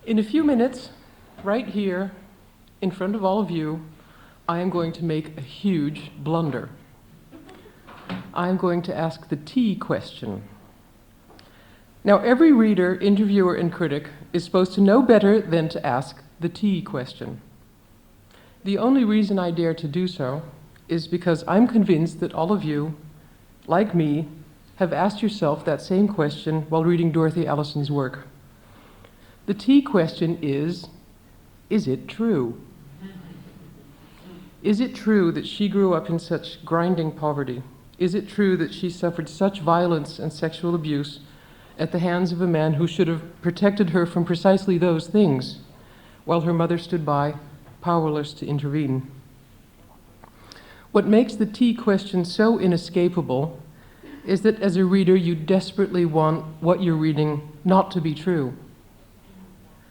In a few minutes, right here, in front of all of you, I am going to make a huge blunder. I am going to ask the T question. Now, every reader, interviewer, and critic is supposed to know better than to ask the T question. The only reason I dare to do so is because I'm convinced that all of you, like me, have asked yourself that same question while reading Dorothy Allison's work. The T question is it true? Is it true that she grew up in such grinding poverty? Is it true that she suffered such violence and sexual abuse at the hands of a man who should have protected her from precisely those things, while her mother stood by, powerless to intervene? What makes the T question so inescapable is that as a reader, you desperately want what you're reading not to be true.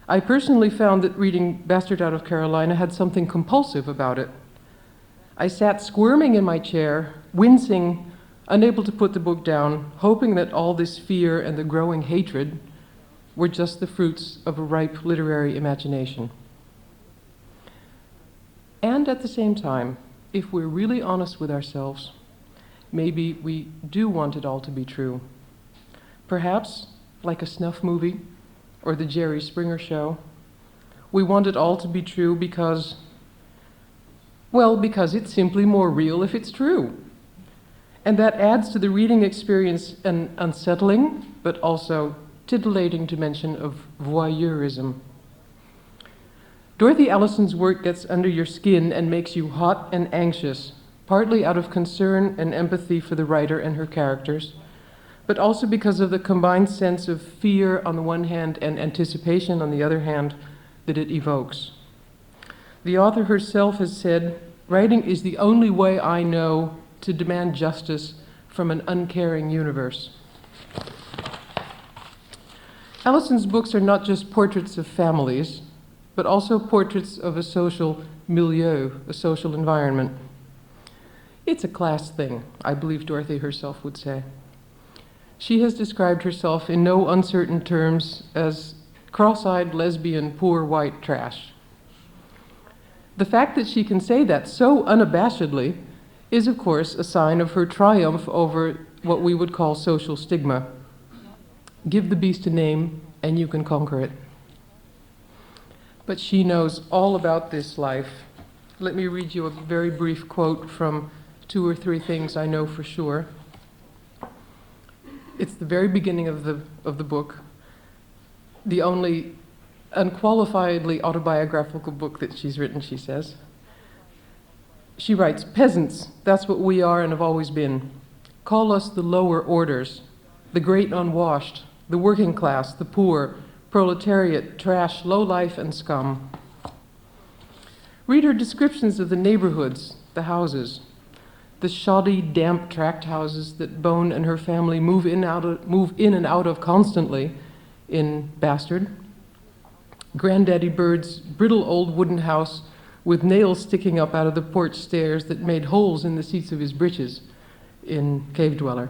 I personally found that reading Bastard Out of Carolina had something compulsive about it. I sat squirming in my chair, wincing, unable to put the book down, hoping that all this fear and the growing hatred were just the fruits of a ripe literary imagination. And at the same time, if we're really honest with ourselves, maybe we do want it all to be true. Perhaps, like a snuff movie or the Jerry Springer Show, we want it all to be true because it's simply more real if it's true. And that adds to the reading experience an unsettling, but also titillating dimension of voyeurism. Dorothy Allison's work gets under your skin and makes you hot and anxious, partly out of concern and empathy for the writer and her characters, but also because of the combined sense of fear on the one hand and anticipation on the other hand that it evokes. The author herself has said, "Writing is the only way I know to demand justice from an uncaring universe." Allison's books are not just portraits of families, but also portraits of a social milieu, a social environment. It's a class thing, I believe Dorothy herself would say. She has described herself in no uncertain terms as cross-eyed, lesbian, poor white trash. The fact that she can say that so unabashedly is, of course, a sign of her triumph over what we would call social stigma. Give the beast a name, and you can conquer it. But she knows all about this life. Let me read you a very brief quote from 2 or 3 Things I Know for Sure. It's the very beginning of the book, the only unqualifiedly autobiographical book that she's written, she says. She writes, "Peasants, that's what we are and have always been. Call us the lower orders, the great unwashed, the working class, the poor, proletariat, trash, lowlife, and scum." Read her descriptions of the neighborhoods, the houses, the shoddy, damp tract houses that Bone and her family move in and out of constantly in Bastard. Granddaddy Byrd's brittle old wooden house with nails sticking up out of the porch stairs that made holes in the seats of his breeches in Cavedweller.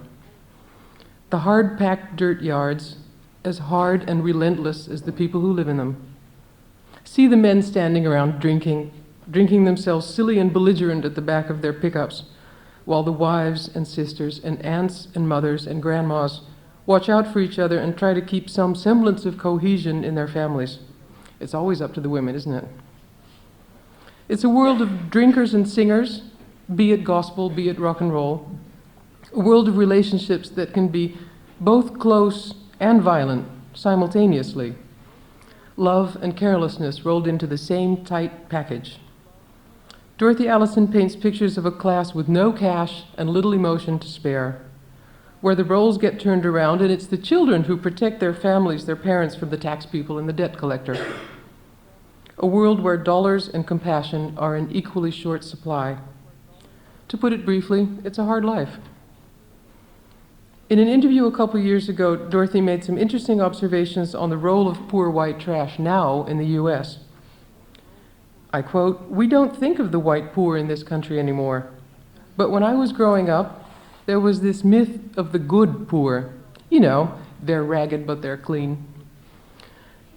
The hard-packed dirt yards, as hard and relentless as the people who live in them. See the men standing around drinking themselves silly and belligerent at the back of their pickups, while the wives and sisters and aunts and mothers and grandmas watch out for each other and try to keep some semblance of cohesion in their families. It's always up to the women, isn't it? It's a world of drinkers and singers, be it gospel, be it rock and roll. A world of relationships that can be both close and violent simultaneously. Love and carelessness rolled into the same tight package. Dorothy Allison paints pictures of a class with no cash and little emotion to spare, where the roles get turned around and it's the children who protect their families, their parents, from the tax people and the debt collector. A world where dollars and compassion are in equally short supply. To put it briefly, it's a hard life. In an interview a couple years ago, Dorothy made some interesting observations on the role of poor white trash now in the US. I quote, "We don't think of the white poor in this country anymore. But when I was growing up, there was this myth of the good poor. You know, they're ragged but they're clean.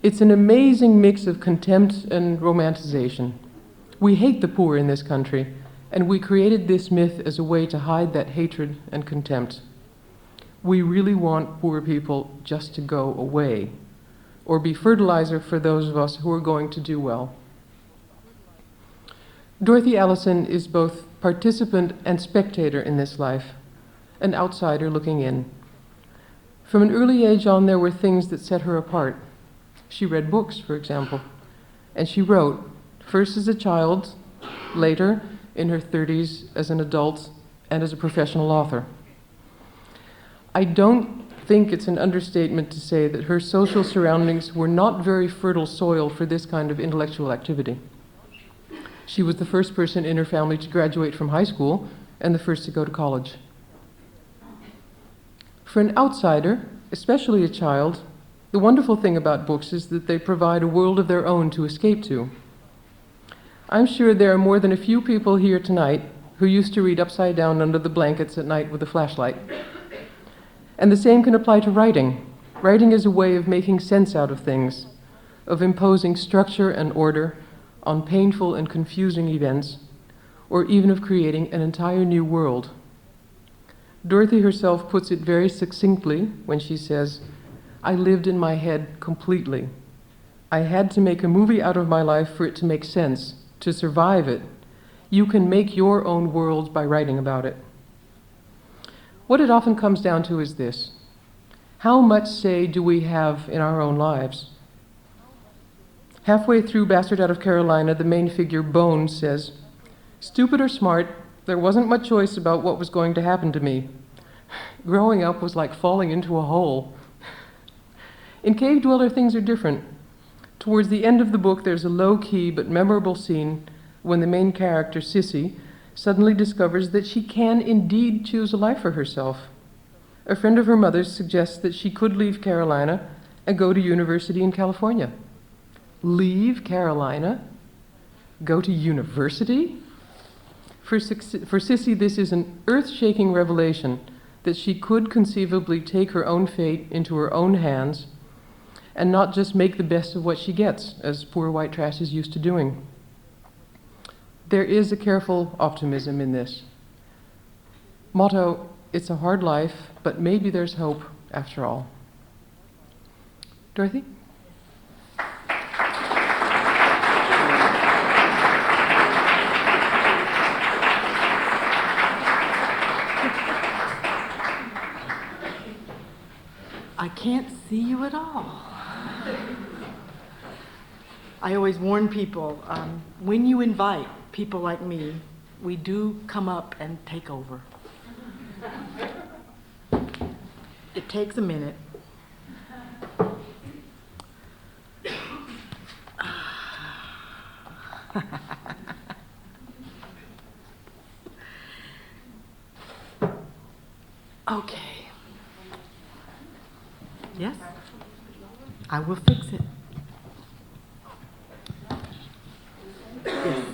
It's an amazing mix of contempt and romanticization. We hate the poor in this country, and we created this myth as a way to hide that hatred and contempt. We really want poor people just to go away, or be fertilizer for those of us who are going to do well. Dorothy Allison is both participant and spectator in this life, an outsider looking in. From an early age on, there were things that set her apart. She read books, for example, and she wrote, first as a child, later in her 30s as an adult and as a professional author. I don't think it's an understatement to say that her social surroundings were not very fertile soil for this kind of intellectual activity. She was the first person in her family to graduate from high school and the first to go to college. For an outsider, especially a child, the wonderful thing about books is that they provide a world of their own to escape to. I'm sure there are more than a few people here tonight who used to read upside down under the blankets at night with a flashlight. And the same can apply to writing. Writing is a way of making sense out of things, of imposing structure and order on painful and confusing events, or even of creating an entire new world. Dorothy herself puts it very succinctly when she says, "I lived in my head completely. I had to make a movie out of my life for it to make sense, to survive it. You can make your own world by writing about it." What it often comes down to is this: how much say do we have in our own lives? Halfway through Bastard Out of Carolina, the main figure, Bones, says, "Stupid or smart, there wasn't much choice about what was going to happen to me. Growing up was like falling into a hole." In Cavedweller, things are different. Towards the end of the book, there's a low-key but memorable scene when the main character, Sissy, suddenly discovers that she can indeed choose a life for herself. A friend of her mother's suggests that she could leave Carolina and go to university in California. Leave Carolina? Go to university? For Sissy, this is an earth-shaking revelation that she could conceivably take her own fate into her own hands and not just make the best of what she gets, as poor white trash is used to doing. There is a careful optimism in this. Motto, it's a hard life, but maybe there's hope after all. Dorothy? I can't see you at all. I always warn people, when you invite people like me, we do come up and take over. It takes a minute. Okay. Yes, I will fix it. Yes.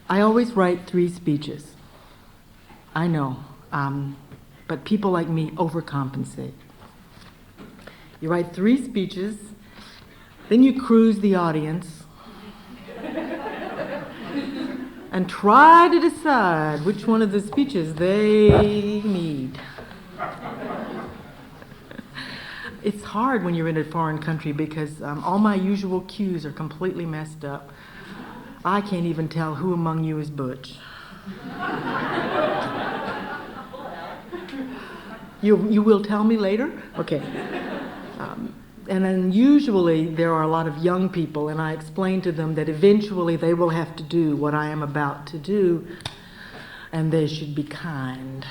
I always write 3 speeches. I know, but people like me overcompensate. You write 3 speeches, then you cruise the audience and try to decide which one of the speeches they need. It's hard when you're in a foreign country because all my usual cues are completely messed up. I can't even tell who among you is Butch. You will tell me later? Okay. And then usually there are a lot of young people, and I explain to them that eventually they will have to do what I am about to do, and they should be kind.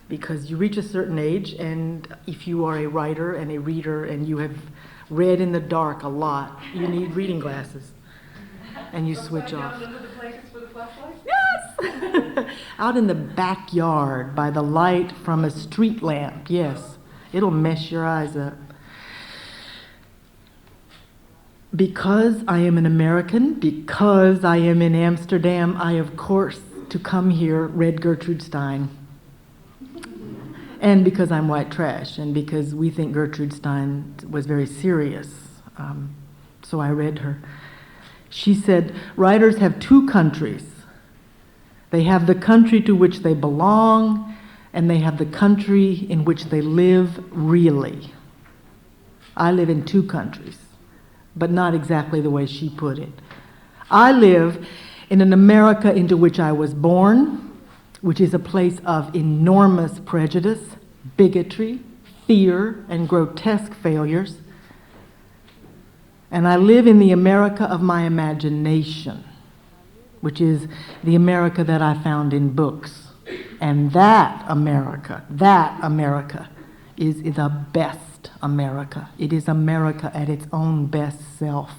Because you reach a certain age, and if you are a writer and a reader and you have read in the dark a lot, you need reading glasses, and you switch off. Yes! Out in the backyard by the light from a street lamp, yes. It'll mess your eyes up. Because I am an American, because I am in Amsterdam, I, of course, to come here, read Gertrude Stein. And because I'm white trash, and because we think Gertrude Stein was very serious. So I read her. She said, writers have two countries. They have the country to which they belong, and they have the country in which they live really. I live in two countries, but not exactly the way she put it. I live in an America into which I was born, which is a place of enormous prejudice, bigotry, fear, and grotesque failures. And I live in the America of my imagination, which is the America that I found in books. And that America is the best America. It is America at its own best self.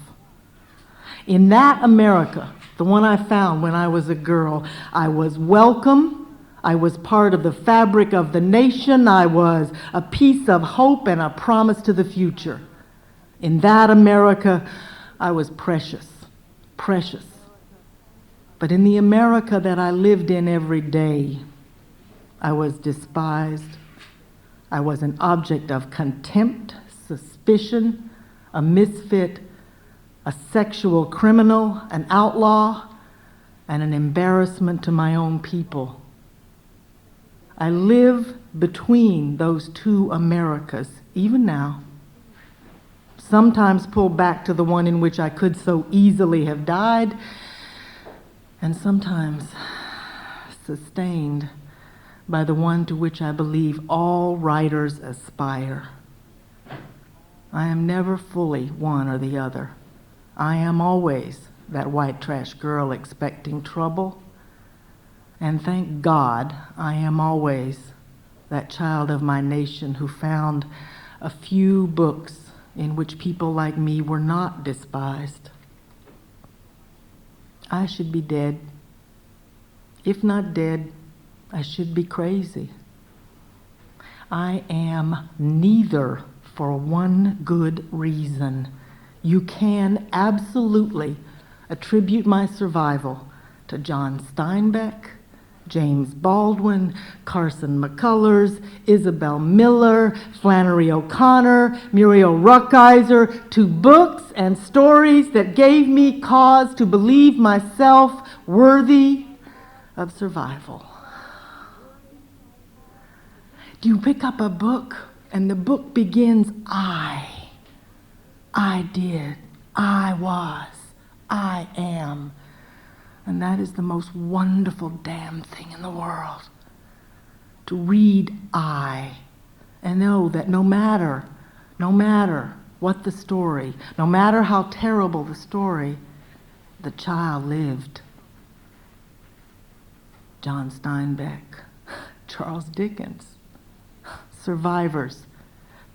In that America, the one I found when I was a girl, I was welcome. I was part of the fabric of the nation. I was a piece of hope and a promise to the future. In that America, I was precious, precious. But in the America that I lived in every day, I was despised. I was an object of contempt, suspicion, a misfit, a sexual criminal, an outlaw, and an embarrassment to my own people. I live between those two Americas, even now. Sometimes pull back to the one in which I could so easily have died, and sometimes sustained by the one to which I believe all writers aspire. I am never fully one or the other. I am always that white trash girl expecting trouble, and thank God I am always that child of my nation who found a few books in which people like me were not despised. I should be dead. If not dead, I should be crazy. I am neither for one good reason. You can absolutely attribute my survival to John Steinbeck, James Baldwin, Carson McCullers, Isabel Miller, Flannery O'Connor, Muriel Rukeyser, to books and stories that gave me cause to believe myself worthy of survival. Do you pick up a book and the book begins, I did, I was, I am. And that is the most wonderful damn thing in the world. To read I and know that no matter what the story, no matter how terrible the story, the child lived. John Steinbeck, Charles Dickens, survivors,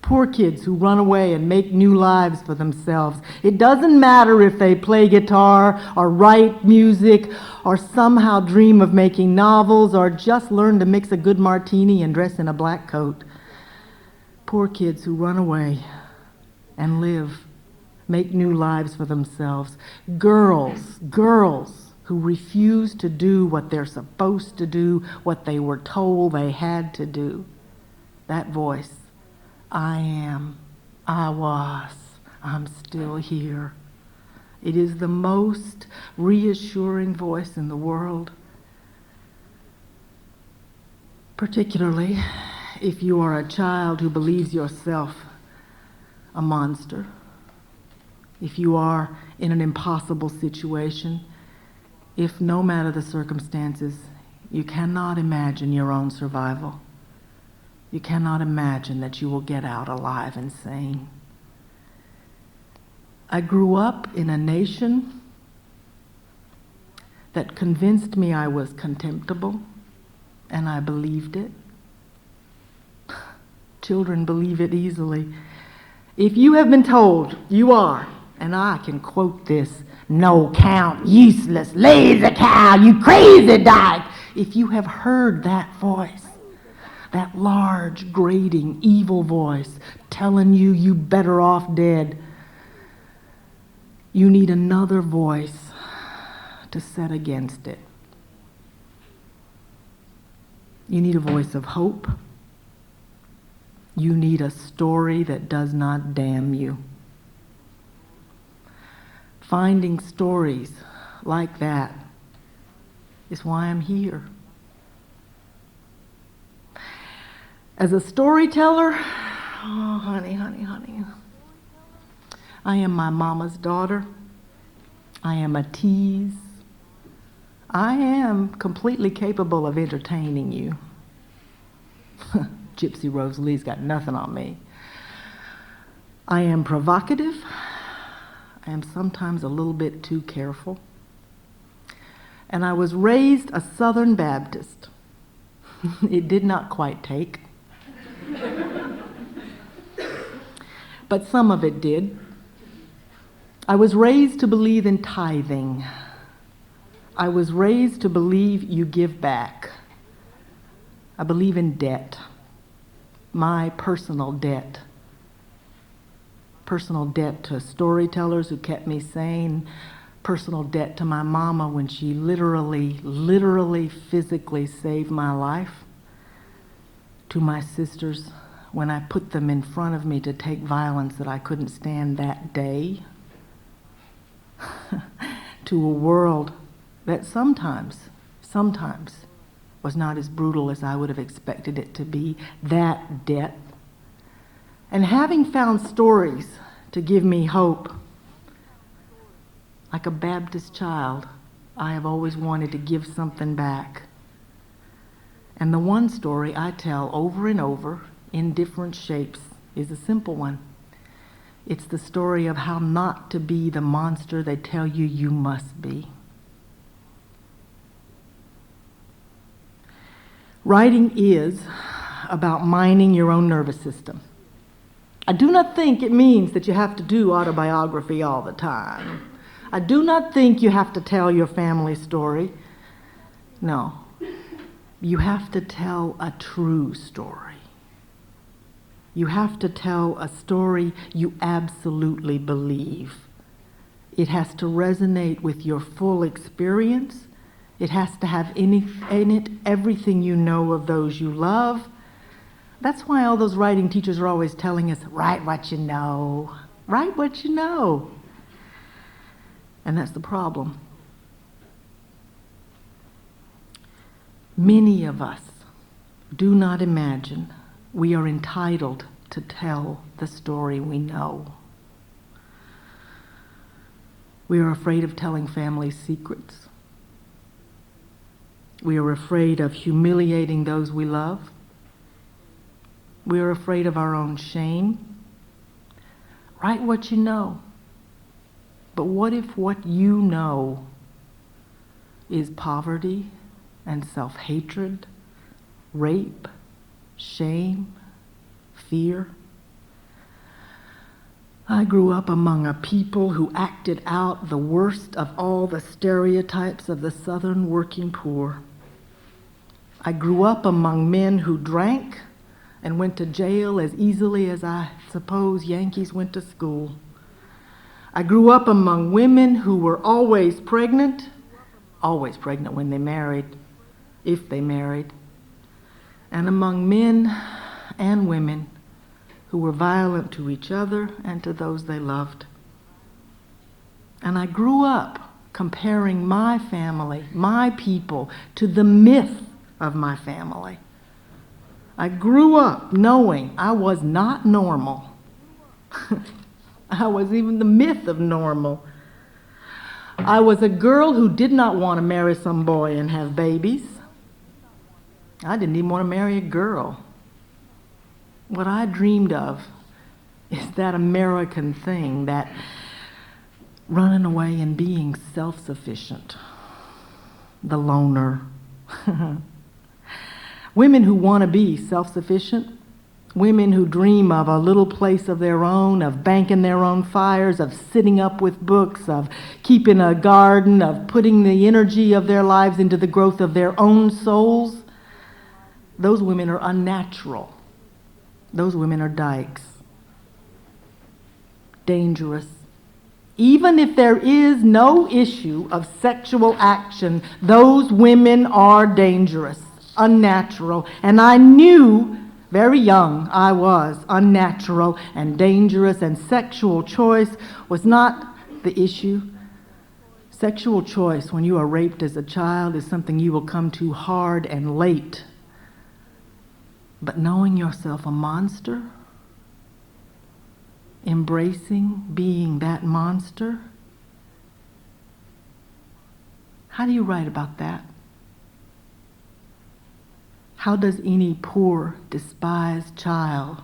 poor kids who run away and make new lives for themselves. It doesn't matter if they play guitar or write music or somehow dream of making novels or just learn to mix a good martini and dress in a black coat. Poor kids who run away and live, make new lives for themselves. Girls who refuse to do what they're supposed to do, what they were told they had to do. That voice, I am, I was, I'm still here. It is the most reassuring voice in the world, particularly if you are a child who believes yourself a monster, if you are in an impossible situation, if no matter the circumstances, you cannot imagine your own survival. You cannot imagine that you will get out alive and sane. I grew up in a nation that convinced me I was contemptible, and I believed it. Children believe it easily. If you have been told you are, and I can quote this, no count, useless, lazy cow, you crazy dyke. If you have heard that voice, that large, grating, evil voice telling you you better off dead, you need another voice to set against it. You need a voice of hope. You need a story that does not damn you. Finding stories like that is why I'm here. As a storyteller, oh, honey, I am my mama's daughter. I am a tease. I am completely capable of entertaining you. Gypsy Rose Lee's got nothing on me. I am provocative. I am sometimes a little bit too careful. And I was raised a Southern Baptist. It did not quite take. But some of it did. I was raised to believe in tithing. I was raised to believe you give back. I believe in debt. My personal debt. Personal debt to storytellers who kept me sane. Personal debt to my mama when she literally, physically saved my life. To my sisters when I put them in front of me to take violence that I couldn't stand that day. To a world that sometimes was not as brutal as I would have expected it to be, that debt. And having found stories to give me hope, like a Baptist child, I have always wanted to give something back. And the one story I tell over and over in different shapes is a simple one. It's the story of how not to be the monster they tell you you must be. Writing is about mining your own nervous system. I do not think it means that you have to do autobiography all the time. I do not think you have to tell your family story. No. You have to tell a true story. You have to tell a story you absolutely believe. It has to resonate with your full experience. It has to have in it everything you know of those you love. That's why all those writing teachers are always telling us, write what you know. Write what you know. And that's the problem. Many of us do not imagine we are entitled to tell the story we know. We are afraid of telling family secrets. We are afraid of humiliating those we love. We are afraid of our own shame. Write what you know. But what if what you know is poverty and self-hatred, rape, shame, fear? I grew up among a people who acted out the worst of all the stereotypes of the Southern working poor. I grew up among men who drank and went to jail as easily as I suppose Yankees went to school. I grew up among women who were always pregnant when they married, if they married, and among men and women who were violent to each other and to those they loved. And I grew up comparing my family, my people, to the myth of my family. I grew up knowing I was not normal. I was even the myth of normal. I was a girl who did not want to marry some boy and have babies. I didn't even want to marry a girl. What I dreamed of is that American thing, that running away and being self-sufficient, the loner. Women who want to be self-sufficient, women who dream of a little place of their own, of banking their own fires, of sitting up with books, of keeping a garden, of putting the energy of their lives into the growth of their own souls. Those women are unnatural. Those women are dykes. Dangerous. Even if there is no issue of sexual action, those women are dangerous, unnatural. And I knew very young, I was unnatural and dangerous, and sexual choice was not the issue. Sexual choice, when you are raped as a child, is something you will come to hard and late. But knowing yourself a monster, embracing being that monster, how do you write about that? How does any poor, despised child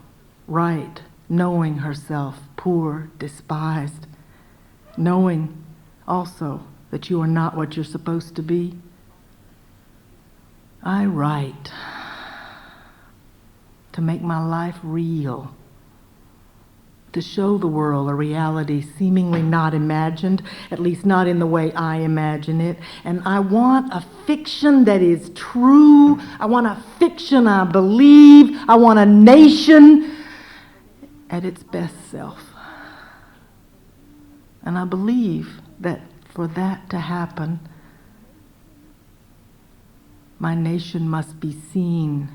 write, knowing herself poor, despised, knowing also that you are not what you're supposed to be? I write to make my life real, to show the world a reality seemingly not imagined, at least not in the way I imagine it. And I want a fiction that is true. I want a fiction I believe. I want a nation at its best self. And I believe that for that to happen, my nation must be seen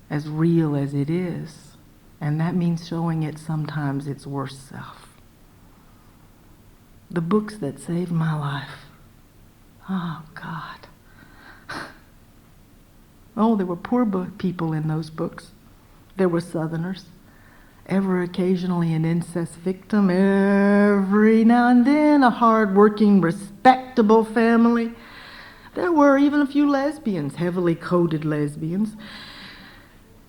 as real as it is. And that means showing it sometimes its worst self. The books that saved my life. Oh, God. Oh, there were poor people in those books. There were Southerners. Ever occasionally an incest victim. Every now and then a hard-working, respectable family. There were even a few lesbians, heavily coded lesbians.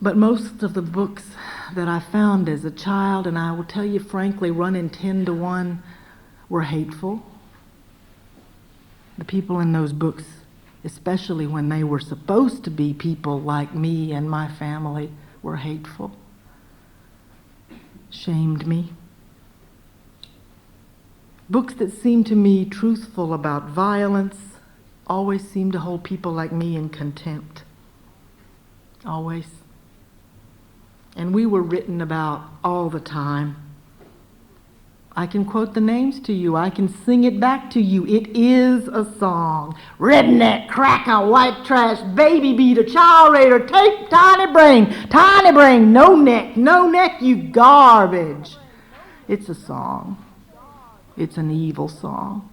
But most of the books that I found as a child, and I will tell you frankly, running 10 to 1, were hateful. The people in those books, especially when they were supposed to be people like me and my family, were hateful. Shamed me. Books that seemed to me truthful about violence always seemed to hold people like me in contempt. Always. And we were written about all the time. I can quote the names to you. I can sing it back to you. It is a song. Redneck, cracker, white trash, baby beater, child raider, take tiny brain, no neck, you garbage. It's a song. It's an evil song.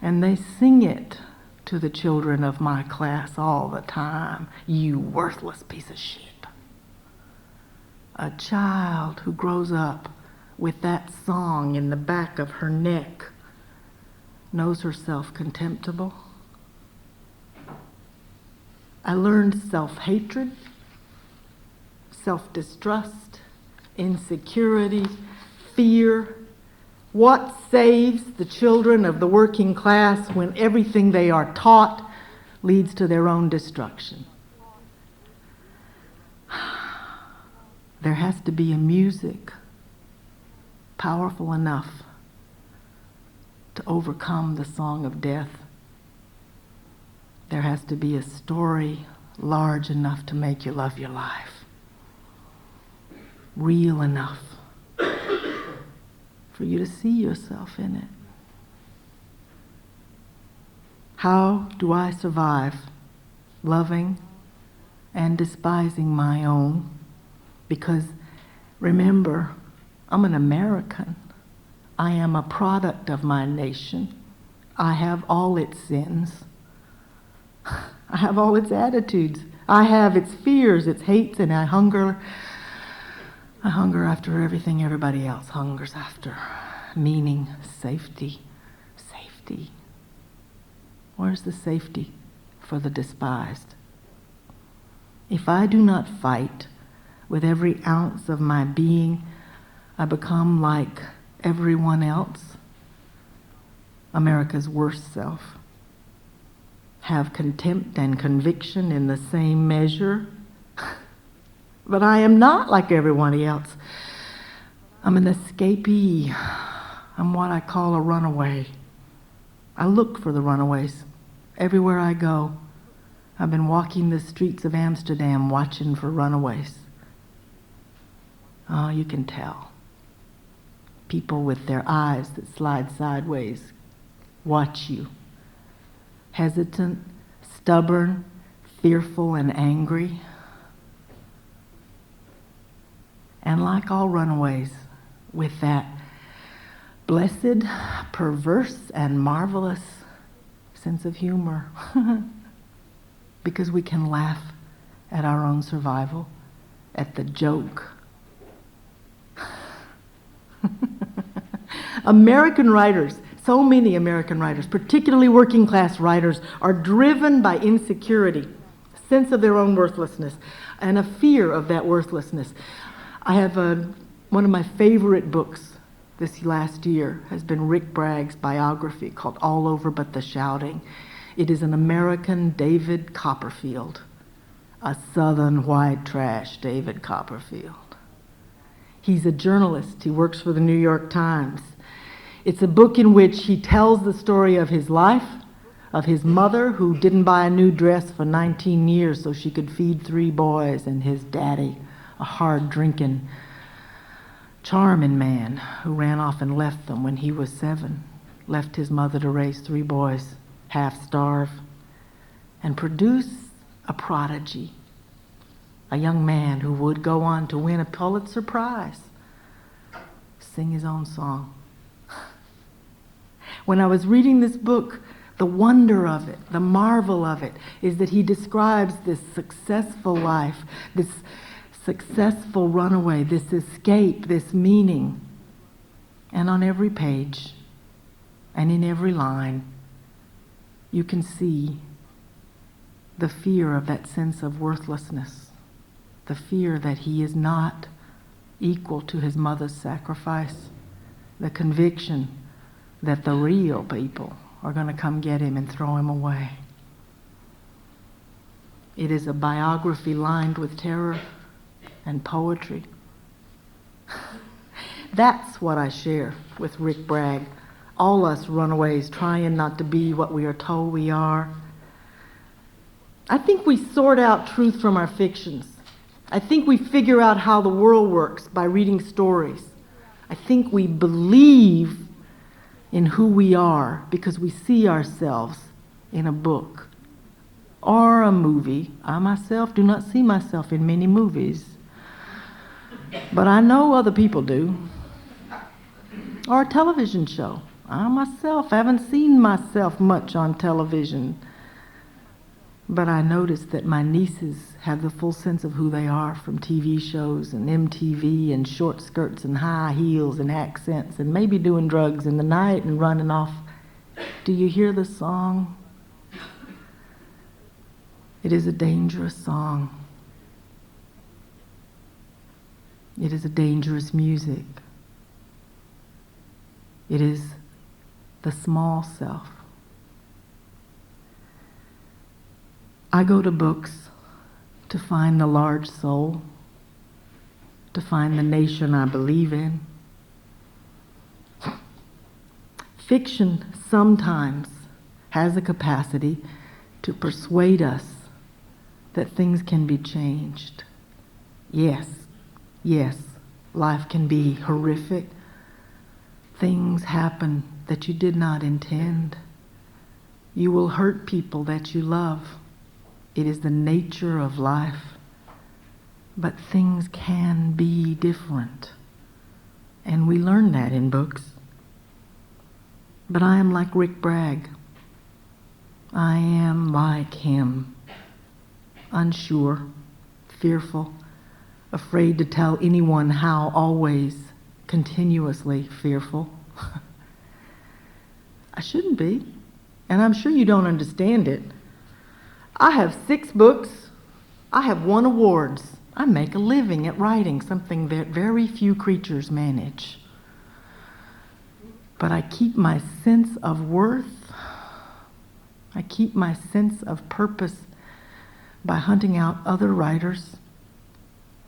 And they sing it to the children of my class all the time. You worthless piece of shit. A child who grows up with that song in the back of her neck knows herself contemptible. I learned self-hatred, self-distrust, insecurity, fear. What saves the children of the working class when everything they are taught leads to their own destruction? There has to be a music powerful enough to overcome the song of death. There has to be a story large enough to make you love your life. Real enough for you to see yourself in it. How do I survive loving and despising my own? Because remember, I'm an American. I am a product of my nation. I have all its sins. I have all its attitudes. I have its fears, its hates, and I hunger after everything everybody else hungers after. Meaning, safety. Safety. Where's the safety for the despised? If I do not fight with every ounce of my being, I become like everyone else, America's worst self. Have contempt and conviction in the same measure. But I am not like everyone else. I'm an escapee. I'm what I call a runaway. I look for the runaways everywhere I go. I've been walking the streets of Amsterdam watching for runaways. Oh, you can tell. People with their eyes that slide sideways watch you. Hesitant, stubborn, fearful, and angry. And like all runaways, with that blessed, perverse, and marvelous sense of humor. Because we can laugh at our own survival, at the joke. American writers, so many American writers, particularly working class writers, are driven by insecurity, a sense of their own worthlessness, and a fear of that worthlessness. I have one of my favorite books this last year has been Rick Bragg's biography called All Over But the Shouting. It is an American David Copperfield, a Southern white trash David Copperfield. He's a journalist. He works for the New York Times. It's a book in which he tells the story of his life, of his mother who didn't buy a new dress for 19 years so she could feed 3 boys, and his daddy, a hard-drinking, charming man who ran off and left them when he was 7, left his mother to raise 3 boys, half-starved, and produce a prodigy, a young man who would go on to win a Pulitzer Prize, sing his own song. When I was reading this book, the wonder of it, the marvel of it, is that he describes this successful life, this successful runaway, this escape, this meaning. And on every page and in every line, you can see the fear of that sense of worthlessness, the fear that he is not equal to his mother's sacrifice, the conviction that the real people are going to come get him and throw him away. It is a biography lined with terror and poetry. That's what I share with Rick Bragg. All us runaways trying not to be what we are told we are. I think we sort out truth from our fictions. I think we figure out how the world works by reading stories. I think we believe in who we are because we see ourselves in a book or a movie. I myself do not see myself in many movies, but I know other people do. Or a television show. I myself haven't seen myself much on television, but I noticed that my nieces have the full sense of who they are from TV shows and MTV and short skirts and high heels and accents and maybe doing drugs in the night and running off. Do you hear the song? It is a dangerous song. It is a dangerous music. It is the small self. I go to books to find the large soul, to find the nation I believe in. Fiction sometimes has a capacity to persuade us that things can be changed. Yes, life can be horrific. Things happen that you did not intend. You will hurt people that you love. It is the nature of life. But things can be different. And we learn that in books. But I am like Rick Bragg. I am like him. Unsure, fearful, afraid to tell anyone how, always, continuously fearful. I shouldn't be. And I'm sure you don't understand it. I have 6 books. I have won awards. I make a living at writing, something that very few creatures manage. But I keep my sense of worth. I keep my sense of purpose by hunting out other writers,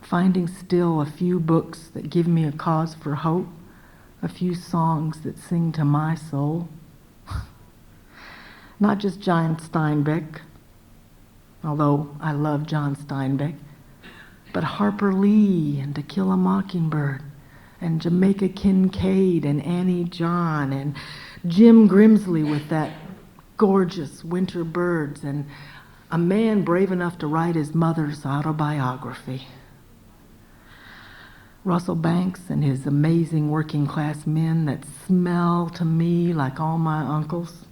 finding still a few books that give me a cause for hope, a few songs that sing to my soul. Not just John Steinbeck, although I love John Steinbeck, but Harper Lee and To Kill a Mockingbird, and Jamaica Kincaid and Annie John, and Jim Grimsley with that gorgeous Winter Birds, and a man brave enough to write his mother's autobiography. Russell Banks and his amazing working class men that smell to me like all my uncles,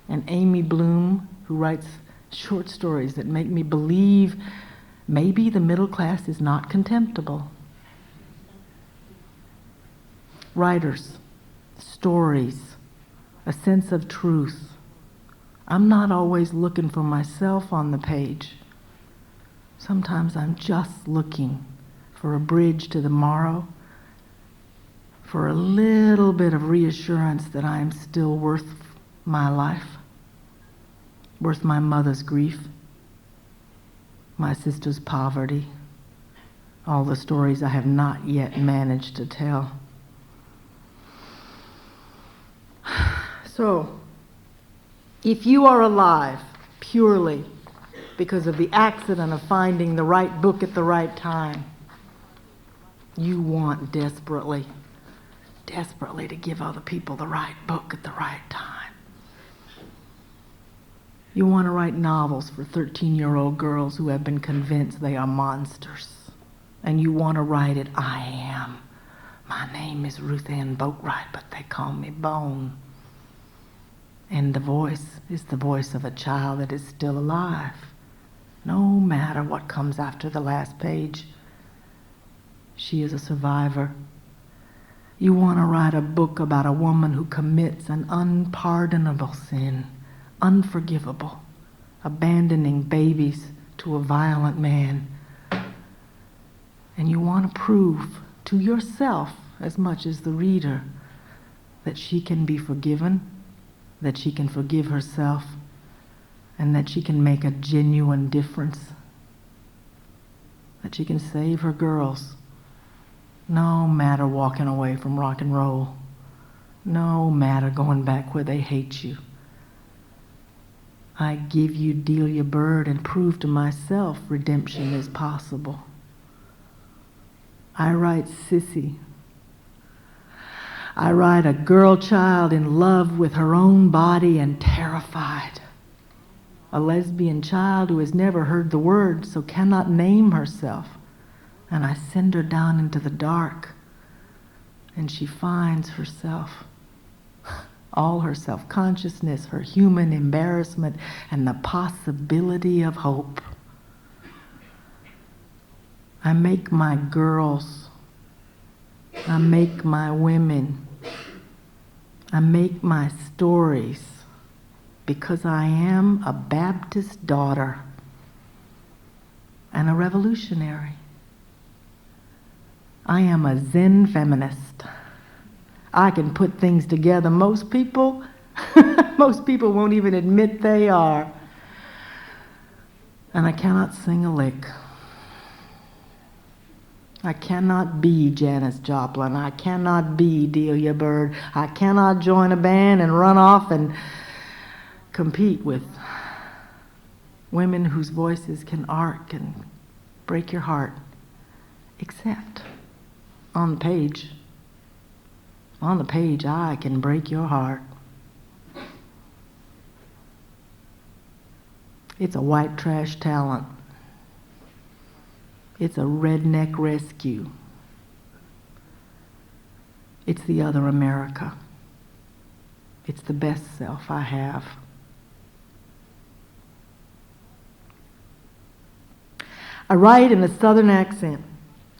and Amy Bloom, who writes short stories that make me believe maybe the middle class is not contemptible. Writers, stories, a sense of truth. I'm not always looking for myself on the page. Sometimes I'm just looking for a bridge to the morrow, for a little bit of reassurance that I am still worth my life, worth my mother's grief, my sister's poverty, all the stories I have not yet managed to tell. So, if you are alive purely because of the accident of finding the right book at the right time, you want desperately, desperately to give other people the right book at the right time. You want to write novels for 13-year-old girls who have been convinced they are monsters. And you want to write it, I am. My name is Ruth Ann Boatwright, but they call me Bone. And the voice is the voice of a child that is still alive, no matter what comes after the last page. She is a survivor. You want to write a book about a woman who commits an unpardonable sin, unforgivable, abandoning babies to a violent man. And you want to prove to yourself, as much as the reader, that she can be forgiven, that she can forgive herself, and that she can make a genuine difference, that she can save her girls. No matter walking away from rock and roll, no matter going back where they hate you. I give you Delia Byrd and prove to myself redemption is possible. I write Sissy. I write a girl child in love with her own body and terrified. A lesbian child who has never heard the word, so cannot name herself. And I send her down into the dark, and she finds herself, all her self-consciousness, her human embarrassment, and the possibility of hope. I make my girls, I make my women, I make my stories because I am a Baptist daughter and a revolutionary. I am a Zen feminist. I can put things together most people won't even admit they are. And I cannot sing a lick. I cannot be Janis Joplin. I cannot be Delia Byrd. I cannot join a band and run off and compete with women whose voices can arc and break your heart, except on the page. On the page, I can break your heart. It's a white trash talent. It's a redneck rescue. It's the other America. It's the best self I have. I write in a Southern accent.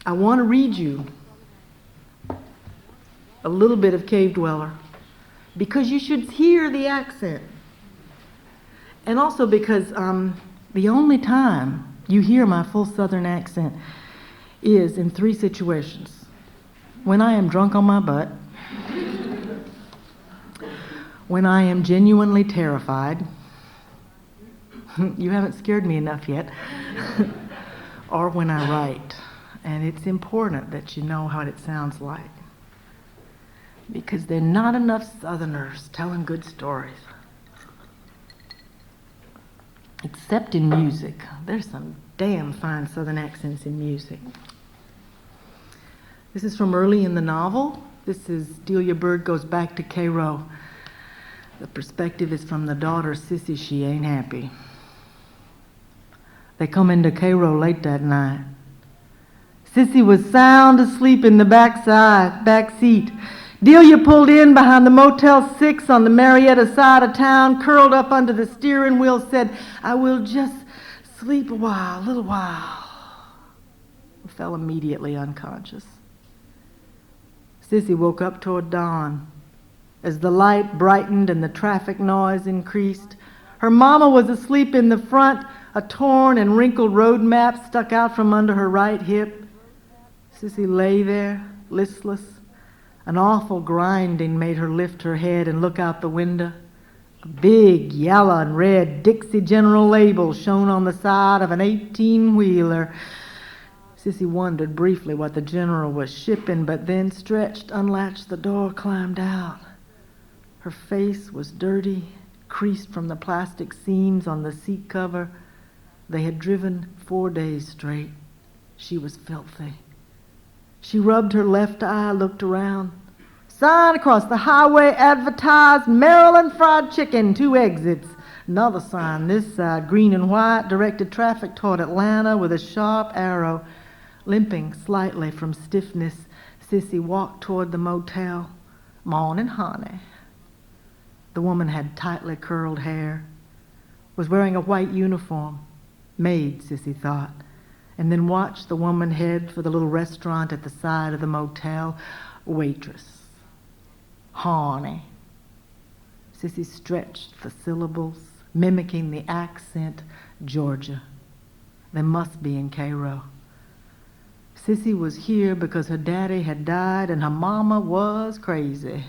I want to read you a little bit of Cavedweller because you should hear the accent. And also because the only time you hear my full Southern accent is in 3 situations. When I am drunk on my butt, when I am genuinely terrified, you haven't scared me enough yet, or when I write. And it's important that you know how it sounds like, because there are not enough Southerners telling good stories. Except in music. There's some damn fine Southern accents in music. This is from early in the novel. This is Delia Byrd goes back to Cayro. The perspective is from the daughter, Sissy. She ain't happy. They come into Cayro late that night. Sissy was sound asleep in the back seat. Delia pulled in behind the Motel 6 on the Marietta side of town, curled up under the steering wheel, said, "I will just sleep a little while." And fell immediately unconscious. Sissy woke up toward dawn. As the light brightened and the traffic noise increased, her mama was asleep in the front, a torn and wrinkled road map stuck out from under her right hip. Sissy lay there, listless. An awful grinding made her lift her head and look out the window. A big yellow and red Dixie General label shone on the side of an 18-wheeler. Sissy wondered briefly what the General was shipping, but then stretched, unlatched the door, climbed out. Her face was dirty, creased from the plastic seams on the seat cover. They had driven 4 days straight. She was filthy. She rubbed her left eye, looked around. Sign across the highway advertised Maryland fried chicken, 2 exits. Another sign, this side, green and white, directed traffic toward Atlanta with a sharp arrow. Limping slightly from stiffness, Sissy walked toward the motel. "Morning, honey." The woman had tightly curled hair, was wearing a white uniform. Maid, Sissy thought, and then watched the woman head for the little restaurant at the side of the motel. Waitress. "Honey." Sissy stretched the syllables, mimicking the accent. Georgia. They must be in Cairo. Sissy was here because her daddy had died and her mama was crazy.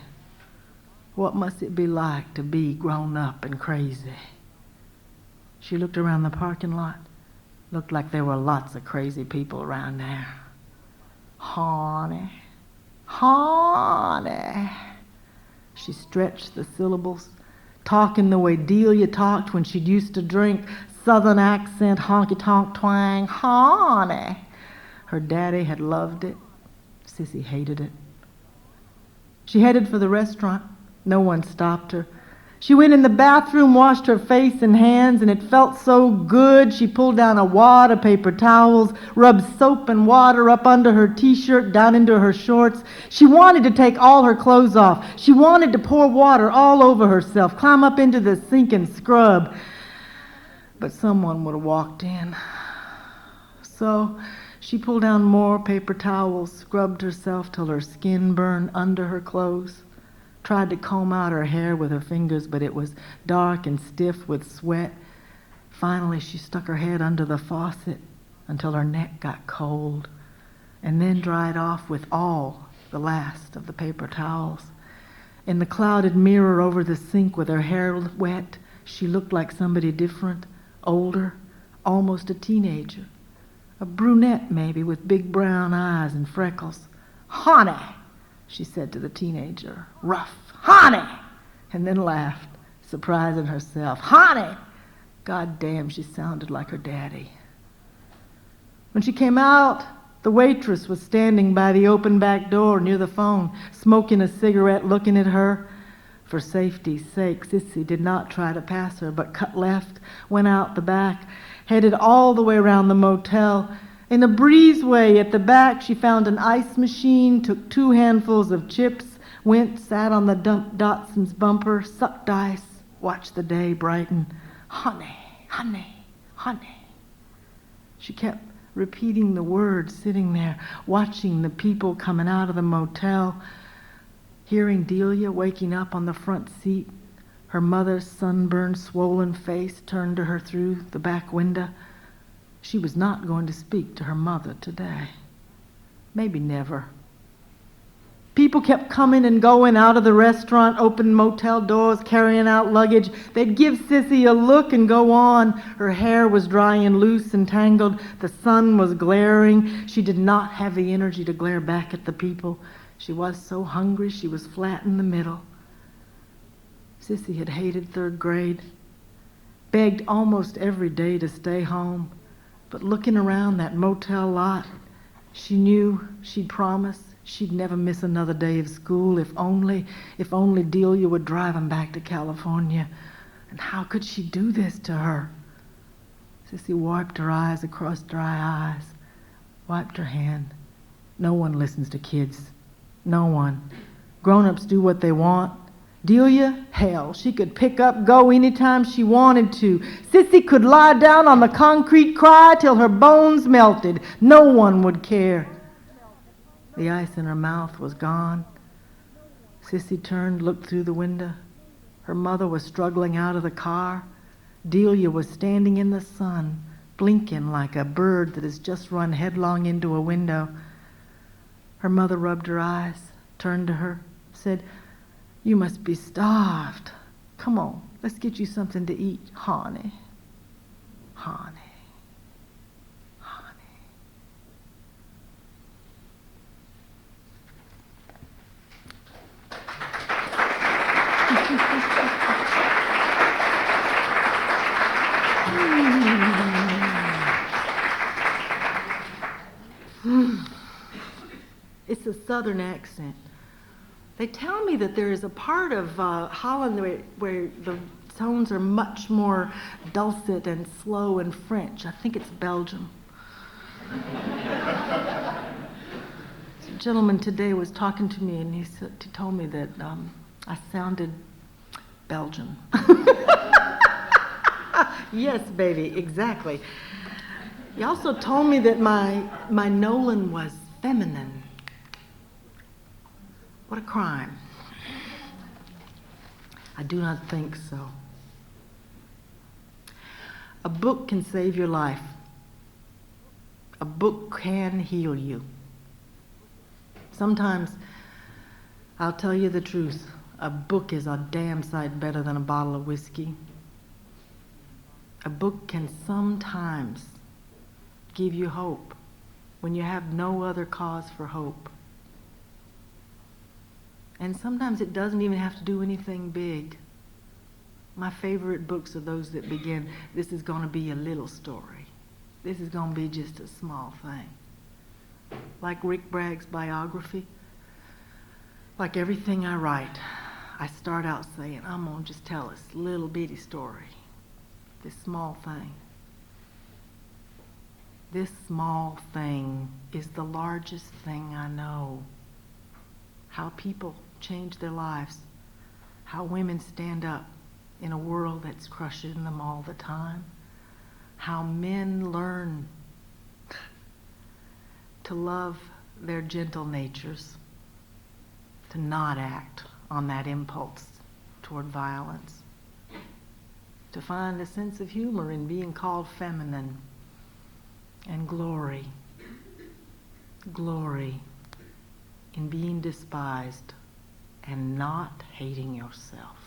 What must it be like to be grown up and crazy? She looked around the parking lot. Looked like there were lots of crazy people around there. "Honey, honey." She stretched the syllables, talking the way Delia talked when she'd used to drink, southern accent, honky-tonk twang. "Honey." Her daddy had loved it. Sissy hated it. She headed for the restaurant. No one stopped her. She went in the bathroom, washed her face and hands, and it felt so good. She pulled down a wad of paper towels, rubbed soap and water up under her t-shirt, down into her shorts. She wanted to take all her clothes off. She wanted to pour water all over herself, climb up into the sink and scrub. But someone would have walked in. So she pulled down more paper towels, scrubbed herself till her skin burned under her clothes. Tried to comb out her hair with her fingers, but it was dark and stiff with sweat. Finally, she stuck her head under the faucet until her neck got cold, and then dried off with all the last of the paper towels. In the clouded mirror over the sink with her hair wet, she looked like somebody different, older, almost a teenager. A brunette, maybe, with big brown eyes and freckles. "Honey," she said to the teenager, rough. "Honey!" And then laughed, surprising herself. "Honey!" God damn, she sounded like her daddy. When she came out, the waitress was standing by the open back door near the phone, smoking a cigarette, looking at her. For safety's sake, Sissy did not try to pass her, but cut left, went out the back, headed all the way around the motel. In a breezeway at the back, she found an ice machine, took 2 handfuls of chips, went, sat on the Datsun's bumper, sucked ice, watched the day brighten. "Honey, honey, honey." She kept repeating the words, sitting there, watching the people coming out of the motel, hearing Delia waking up on the front seat, her mother's sunburned, swollen face turned to her through the back window. She was not going to speak to her mother today. Maybe never. People kept coming and going out of the restaurant, open motel doors, carrying out luggage. They'd give Sissy a look and go on. Her hair was drying loose and tangled. The sun was glaring. She did not have the energy to glare back at the people. She was so hungry she was flat in the middle. Sissy had hated 3rd grade, begged almost every day to stay home. But looking around that motel lot, she knew she'd promised she'd never miss another day of school, if only Delia would drive him back to California. And how could she do this to her? Sissy wiped her eyes across dry eyes. wiped her hand. No one listens to kids. No one. Grown-ups do what they want. Delia, hell, she could pick up, go anytime she wanted to. Sissy could lie down on the concrete, cry till her bones melted. No one would care. The ice in her mouth was gone. Sissy turned, looked through the window. Her mother was struggling out of the car. Delia was standing in the sun, blinking like a bird that has just run headlong into a window. Her mother rubbed her eyes, turned to her, said, "You must be starved. Come on, let's get you something to eat, honey. Honey. Honey." It's a southern accent. They tell me that there is a part of Holland where the tones are much more dulcet and slow and French. I think it's Belgium. A gentleman today was talking to me, and he told me that I sounded Belgian. Yes, baby, exactly. He also told me that my Nolan was feminine. What a crime. I do not think so. A book can save your life. A book can heal you. Sometimes, I'll tell you the truth, a book is a damn sight better than a bottle of whiskey. A book can sometimes give you hope when you have no other cause for hope. And sometimes it doesn't even have to do anything big. My favorite books are those that begin, this is going to be a little story. This is going to be just a small thing. Like Rick Bragg's biography. Like everything I write, I start out saying, I'm going to just tell this little bitty story. This small thing. This small thing is the largest thing I know. How people change their lives. How women stand up in a world that's crushing them all the time. How men learn to love their gentle natures, to not act on that impulse toward violence, to find a sense of humor in being called feminine, and glory in being despised and not hating yourself.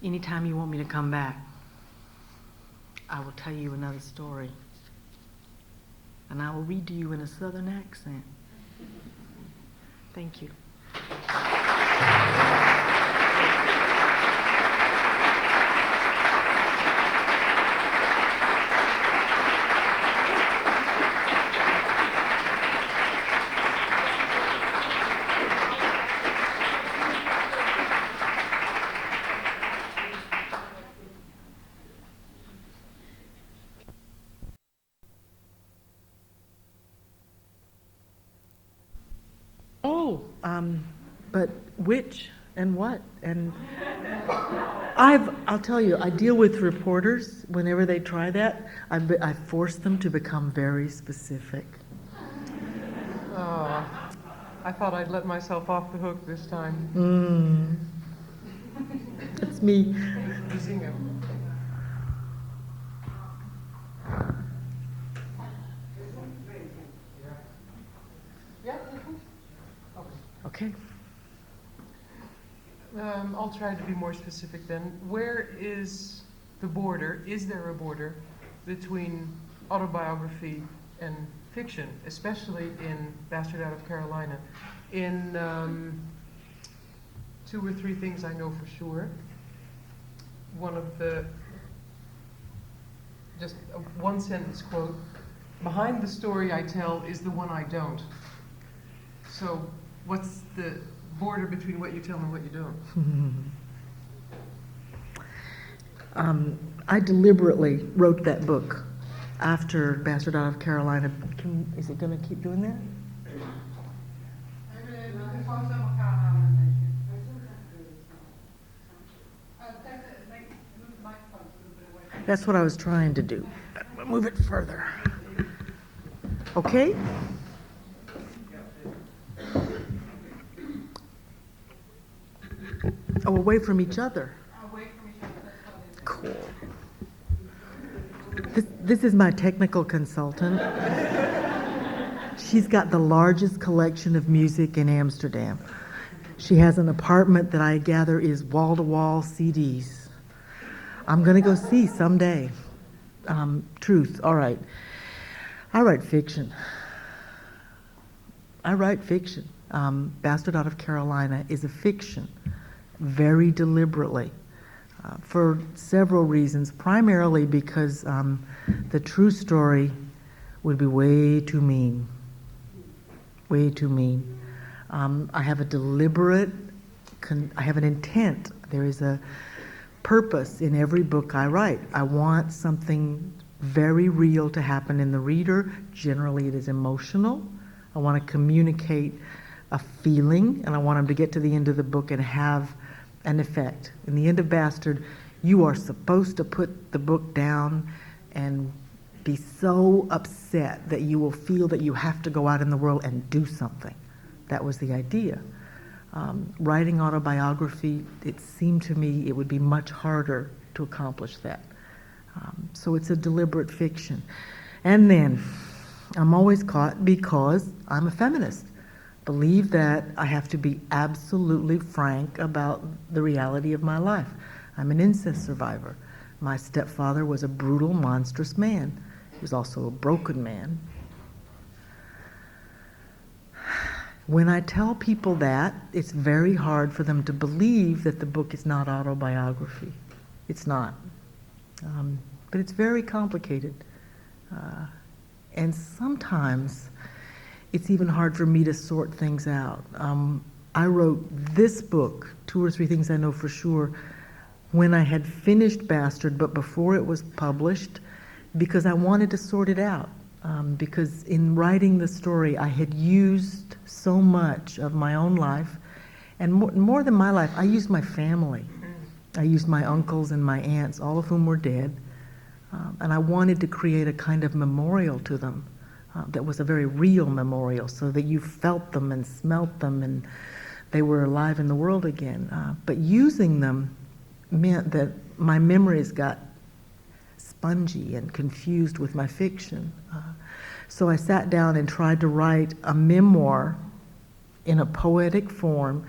Anytime you want me to come back, I will tell you another story. And I will read to you in a southern accent. Thank you. But which and what? And I'll tell you, I deal with reporters whenever they try that. I force them to become very specific. Oh, I thought I'd let myself off the hook this time. That's me. Okay. I'll try to be more specific then. Where is the border? Is there a border between autobiography and fiction, especially in Bastard Out of Carolina? In 2 or 3 things I know for sure. One of the, just a 1-sentence quote, behind the story I tell is the one I don't. So what's the border between what you tell and what you don't? I deliberately wrote that book after Bastard Out of Carolina. Is it going to keep doing that? That's what I was trying to do. Move it further. Okay? Oh, away from each other. Away from each other. Cool. This is my technical consultant. She's got the largest collection of music in Amsterdam. She has an apartment that I gather is wall-to-wall CDs. I'm going to go see someday. Truth, all right. I write fiction. Bastard Out of Carolina is a fiction, very deliberately, for several reasons, primarily because the true story would be way too mean. Way too mean. I have a deliberate, I have an intent. There is a purpose in every book I write. I want something very real to happen in the reader. Generally, it is emotional. I want to communicate a feeling, and I want them to get to the end of the book and have an effect. In the end of Bastard, you are supposed to put the book down and be so upset that you will feel that you have to go out in the world and do something. That was the idea. Writing autobiography, it seemed to me it would be much harder to accomplish that. So it's a deliberate fiction. And then, I'm always caught because I'm a feminist. Believe that I have to be absolutely frank about the reality of my life. I'm an incest survivor. My stepfather was a brutal, monstrous man. He was also a broken man. When I tell people that, it's very hard for them to believe that the book is not autobiography. It's not. But it's very complicated. And sometimes it's even hard for me to sort things out. I wrote this book, 2 or 3 Things I Know for Sure, when I had finished Bastard, but before it was published, because I wanted to sort it out. Because in writing the story, I had used so much of my own life, and more than my life, I used my family. I used my uncles and my aunts, all of whom were dead, and I wanted to create a kind of memorial to them that was a very real memorial, so that you felt them and smelt them and they were alive in the world again. But using them meant that my memories got spongy and confused with my fiction. So I sat down and tried to write a memoir in a poetic form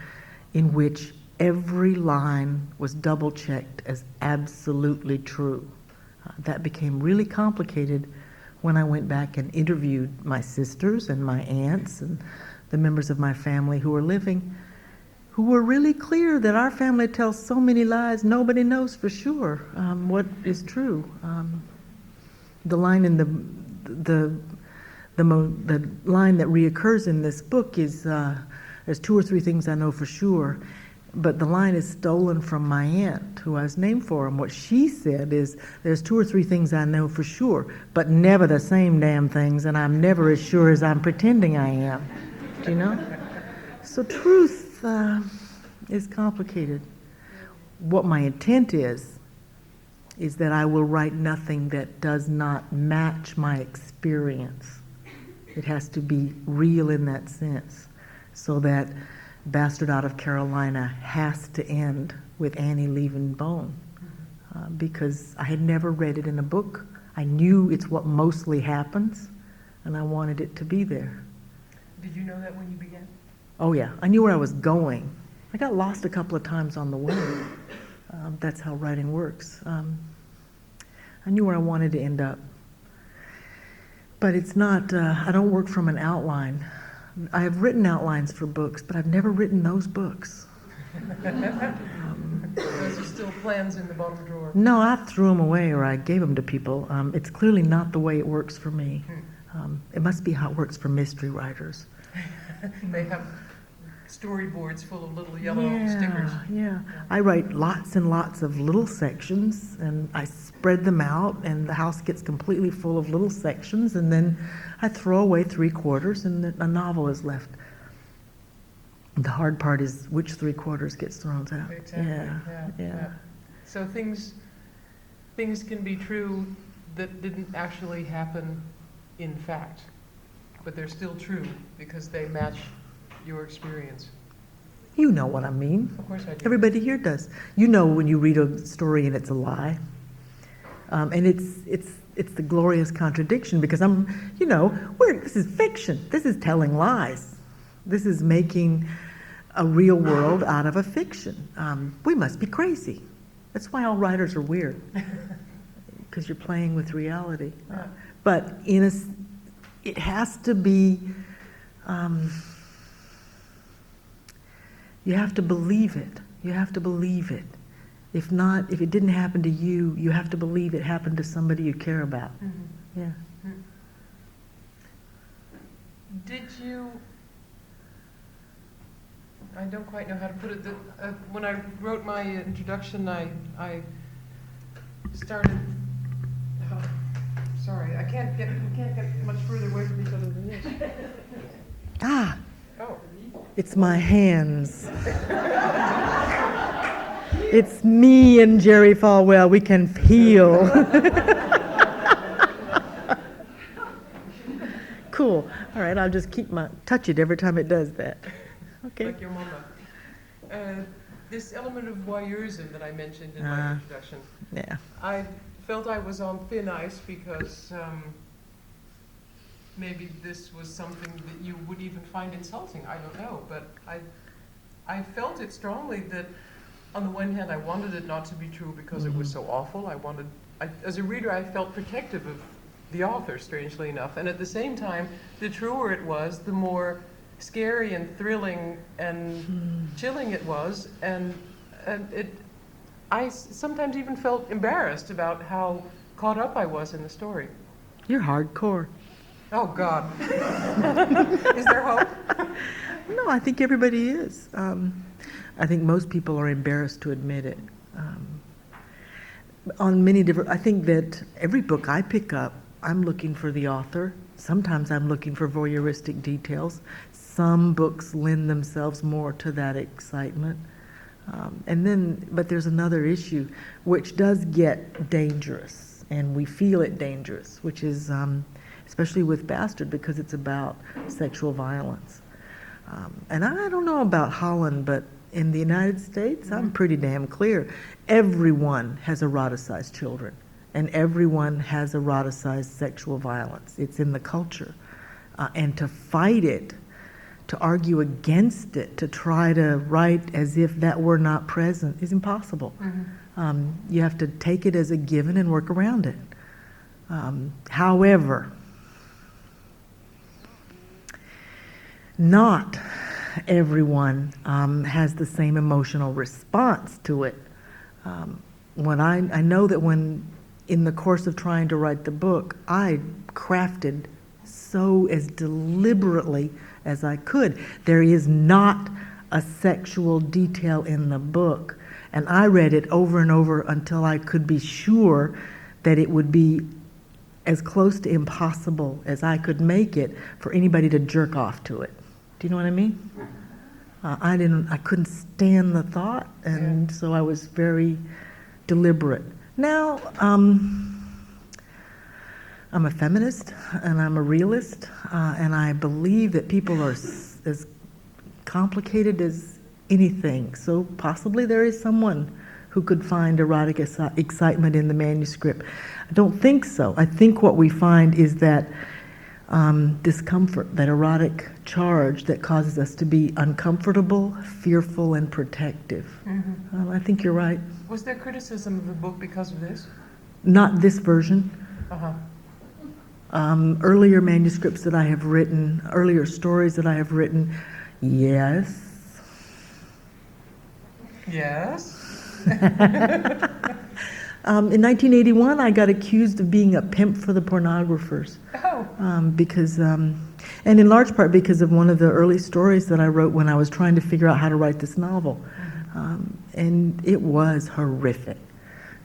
in which every line was double-checked as absolutely true. That became really complicated when I went back and interviewed my sisters and my aunts and the members of my family who were living, who were really clear that our family tells so many lies, nobody knows for sure what is true. The line in the line that reoccurs in this book is, there's 2 or 3 things I know for sure, but the line is stolen from my aunt, who I was named for, and what she said is, there's 2 or 3 things I know for sure, but never the same damn things, and I'm never as sure as I'm pretending I am. Do you know? So truth is complicated. What my intent is that I will write nothing that does not match my experience. It has to be real in that sense, so that Bastard Out of Carolina has to end with Annie leaving Bone, because I had never read it in a book. I knew it's what mostly happens, and I wanted it to be there. Did you know that when you began? Oh yeah, I knew where I was going. I got lost a couple of times on the way. That's how writing works. I knew where I wanted to end up. But it's not, I don't work from an outline. I have written outlines for books, but I've never written those books. Those are still plans in the bottom drawer. No, I threw them away or I gave them to people. It's clearly not the way it works for me. It must be how it works for mystery writers. They have storyboards full of little yellow stickers. Yeah. I write lots and lots of little sections, and I spread them out, and the house gets completely full of little sections, and then I throw away 3/4, and a novel is left. The hard part is which 3/4 gets thrown out. Exactly. Yeah. So things can be true that didn't actually happen in fact, but they're still true because they match your experience. You know what I mean. Of course I do. Everybody here does. You know when you read a story and it's a lie. And it's the glorious contradiction, because this is fiction. This is telling lies. This is making a real world out of a fiction. We must be crazy. That's why all writers are weird, because you're playing with reality. Yeah. But it has to be, you have to believe it. You have to believe it. If not, if it didn't happen to you, you have to believe it happened to somebody you care about. Mm-hmm. Yeah. Did you, I don't quite know how to put it, when I wrote my introduction, I started, sorry, we can't get much further away from each other than this. Ah, Oh. it's my hands. It's me and Jerry Falwell. We can feel. Cool. All right, I'll just touch it every time it does that. Okay. Like your mama. This element of voyeurism that I mentioned in my introduction, Yeah. I felt I was on thin ice because maybe this was something that you would even find insulting. I don't know, but I felt it strongly that on the one hand I wanted it not to be true because it was so awful. As a reader, I felt protective of the author, strangely enough, and at the same time, the truer it was, the more scary and thrilling and chilling it was, and I sometimes even felt embarrassed about how caught up I was in the story. You're hardcore. Oh God. Is there hope? No, I think everybody is. I think most people are embarrassed to admit it. I think that every book I pick up, I'm looking for the author. Sometimes I'm looking for voyeuristic details. Some books lend themselves more to that excitement. But there's another issue which does get dangerous, and we feel it dangerous, which is, especially with Bastard, because it's about sexual violence. And I don't know about Holland, but in the United States, I'm pretty damn clear. Everyone has eroticized children, and everyone has eroticized sexual violence. It's in the culture. And to fight it, to argue against it, to try to write as if that were not present is impossible. You have to take it as a given and work around it. However, not everyone has the same emotional response to it. I know that when, in the course of trying to write the book, I crafted so as deliberately as I could. There is not a sexual detail in the book, and I read it over and over until I could be sure that it would be as close to impossible as I could make it for anybody to jerk off to it. Do you know what I mean? I couldn't stand the thought, and so I was very deliberate. Now, I'm a feminist, and I'm a realist, and I believe that people are as complicated as anything. So possibly there is someone who could find erotic excitement in the manuscript. I don't think so. I think what we find is that discomfort, that erotic charge that causes us to be uncomfortable, fearful, and protective. I think you're right. Was there criticism of the book because of this? Not this version. Earlier manuscripts that I have written, earlier stories that I have written, yes. In 1981, I got accused of being a pimp for the pornographers. Oh. Because, and in large part because of one of the early stories that I wrote when I was trying to figure out how to write this novel. And it was horrific.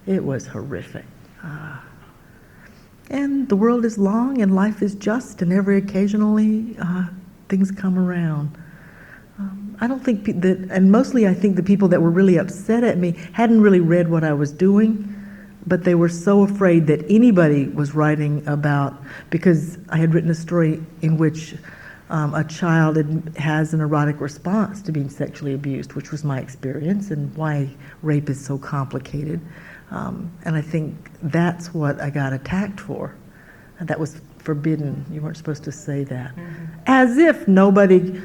It was horrific. And the world is long and life is just, and every occasionally things come around. I don't think that, and mostly I think the people that were really upset at me hadn't really read what I was doing, but they were so afraid that anybody was writing about, because I had written a story in which a child has an erotic response to being sexually abused, which was my experience and why rape is so complicated. And I think that's what I got attacked for. And that was forbidden. You weren't supposed to say that. As if nobody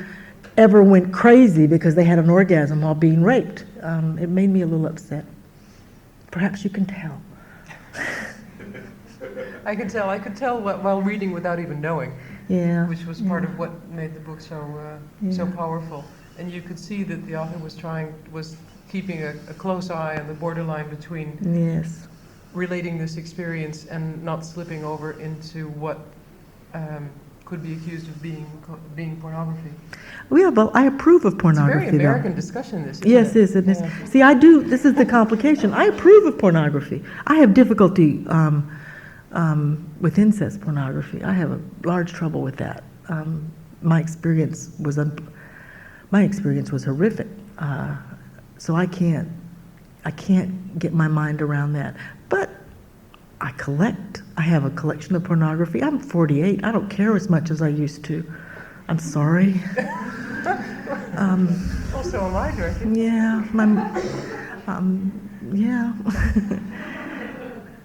ever went crazy because they had an orgasm while being raped. It made me a little upset. Perhaps you can tell. I could tell. I could tell while reading without even knowing. Yeah. Which was part of what made the book so powerful. And you could see that the author was keeping a close eye on the borderline between Yes. relating this experience and not slipping over into what could be accused of being pornography. Yeah, well, I approve of pornography. It's a very American discussion, this, isn't Yes, it? it is. See, I do, this is the complication. I approve of pornography. I have difficulty with incest pornography. I have a large trouble with that. My experience was horrific. So I can't get my mind around that. But I collect. I have a collection of pornography. I'm 48. I don't care as much as I used to. I'm sorry. Also am I, Dorothy. Yeah. Yeah.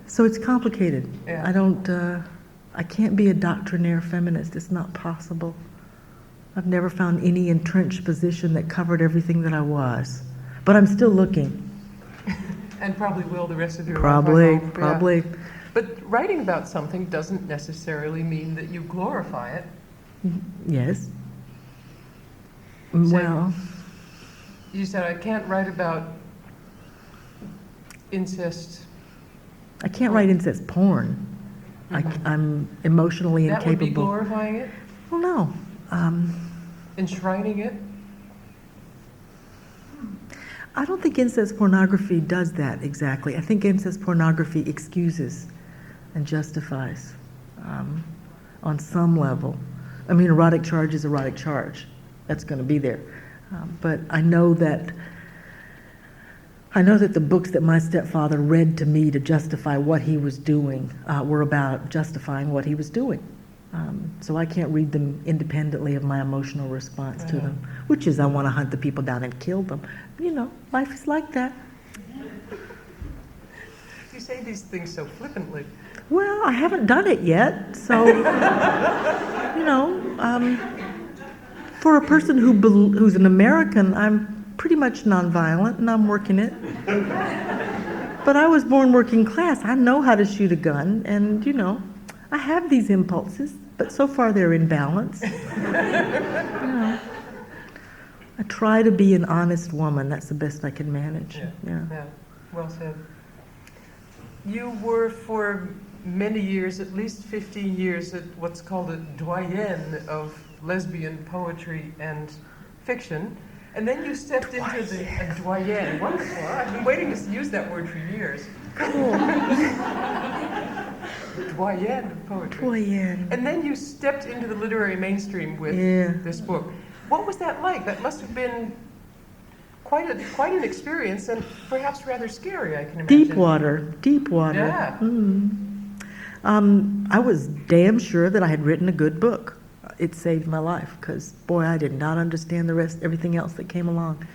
So it's complicated. Yeah. I can't be a doctrinaire feminist. It's not possible. I've never found any entrenched position that covered everything that I was. But I'm still looking. And probably will the rest of your life. Probably. Yeah. But writing about something doesn't necessarily mean that you glorify it. Yes. So Well, you said, I can't write about incest. I can't write incest porn. I'm emotionally That would be incapable. glorifying it? Well, no. Enshrining it? I don't think incest pornography does that exactly. I think incest pornography excuses and justifies on some level. I mean, erotic charge is erotic charge. That's going to be there. But I know that the books that my stepfather read to me to justify what he was doing were about justifying what he was doing. So I can't read them independently of my emotional response to them, which is I want to hunt the people down and kill them. You know, life is like that. You say these things so flippantly. Well, I haven't done it yet, so, you know, for a person who's an American, I'm pretty much nonviolent, and I'm working it. But I was born working class. I know how to shoot a gun, and, you know, I have these impulses, but so far they're in balance. You know, I try to be an honest woman. That's the best I can manage. Yeah. Well said. You were for many years, at least 15 years, at what's called a doyenne of lesbian poetry and fiction. And then you stepped into the doyenne. Wonderful. I've been waiting to use that word for years. Cool. Doyenne of poetry. Doyenne. And then you stepped into the literary mainstream with this book. What was that like? That must have been quite an experience, and perhaps rather scary, I can imagine. Deep water. Yeah. I was damn sure that I had written a good book. It saved my life, because, boy, I did not understand everything else that came along.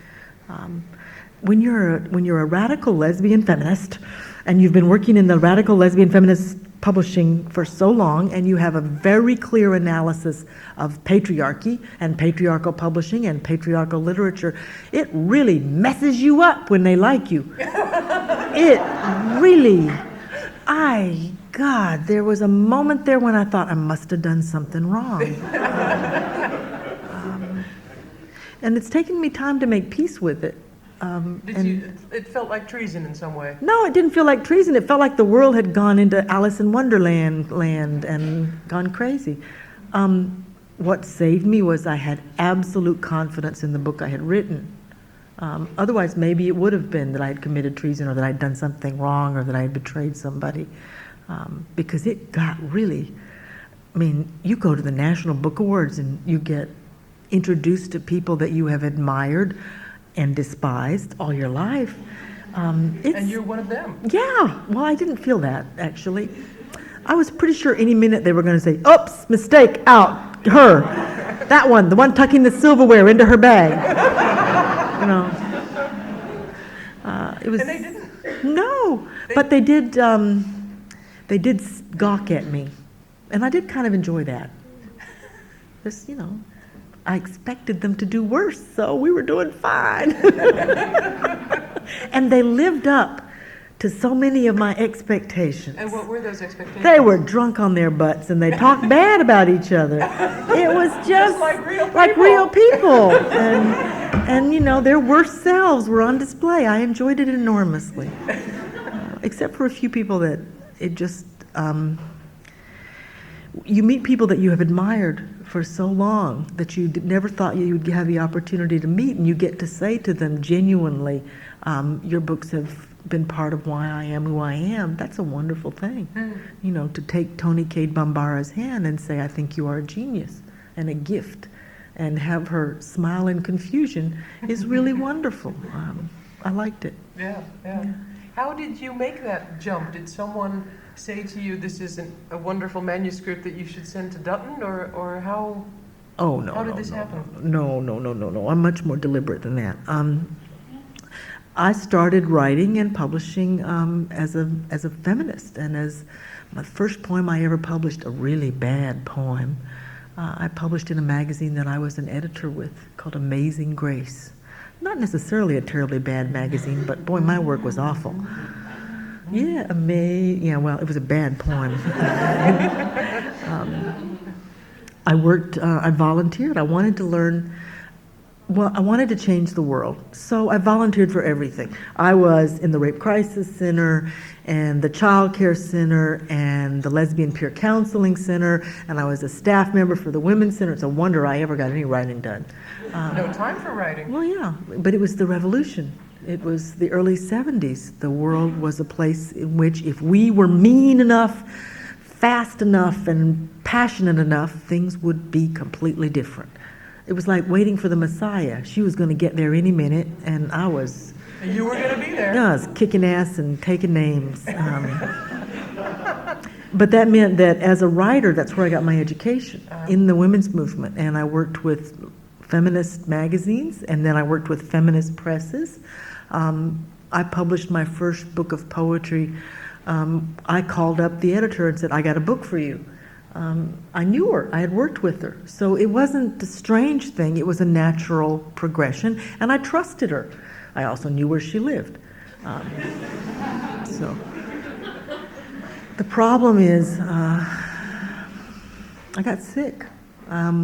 When you're a radical lesbian feminist, and you've been working in the radical lesbian feminist publishing for so long, and you have a very clear analysis of patriarchy and patriarchal publishing and patriarchal literature, it really messes you up when they like you. It really, God, there was a moment there when I thought I must have done something wrong. And it's taken me time to make peace with it. It felt like treason in some way. No, it didn't feel like treason. It felt like the world had gone into Alice in Wonderland land and gone crazy. What saved me was I had absolute confidence in the book I had written. Otherwise, maybe it would have been that I had committed treason or that I had done something wrong or that I had betrayed somebody. Because it got really, I mean, you go to the National Book Awards and you get introduced to people that you have admired and despised all your life. And you're one of them. Yeah, well, I didn't feel that, actually. I was pretty sure any minute they were going to say, oops, mistake, out, her. That one, the one tucking the silverware into her bag. You know. It was, and they didn't? No, but they did gawk at me. And I did kind of enjoy that. Just, you know, I expected them to do worse, so we were doing fine. And they lived up to so many of my expectations. And what were those expectations? They were drunk on their butts and they talked bad about each other. It was just like real people. Like real people. And you know, their worst selves were on display. I enjoyed it enormously. Except for a few people that it just, you meet people that you have admired for so long that you never thought you would have the opportunity to meet, and you get to say to them genuinely, your books have been part of why I am who I am. That's a wonderful thing. You know, to take Toni Cade Bambara's hand and say, I think you are a genius and a gift, and have her smile in confusion is really wonderful. I liked it. Yeah. How did you make that jump? Did someone say to you, this is a wonderful manuscript that you should send to Dutton, or how? Oh, no. How did this happen? No. I'm much more deliberate than that. I started writing and publishing as a feminist, and as my first poem I ever published, a really bad poem, I published in a magazine that I was an editor with called Amazing Grace. Not necessarily a terribly bad magazine, but boy, my work was awful. Yeah, well, it was a bad poem. I volunteered. I wanted to learn. Well, I wanted to change the world, so I volunteered for everything. I was in the Rape Crisis Center, and the Child Care Center, and the Lesbian Peer Counseling Center, and I was a staff member for the Women's Center. It's a wonder I ever got any writing done. No time for writing. Well, yeah, but it was the revolution. It was the early 70s. The world was a place in which if we were mean enough, fast enough, and passionate enough, things would be completely different. It was like waiting for the Messiah. She was going to get there any minute, and I was... And you were going to be there. Yeah, I was kicking ass and taking names. But that meant that as a writer, that's where I got my education, in the women's movement. And I worked with feminist magazines, and then I worked with feminist presses. I published my first book of poetry. I called up the editor and said, I got a book for you. I knew her. I had worked with her. So it wasn't a strange thing. It was a natural progression, and I trusted her. I also knew where she lived. So the problem is I got sick. I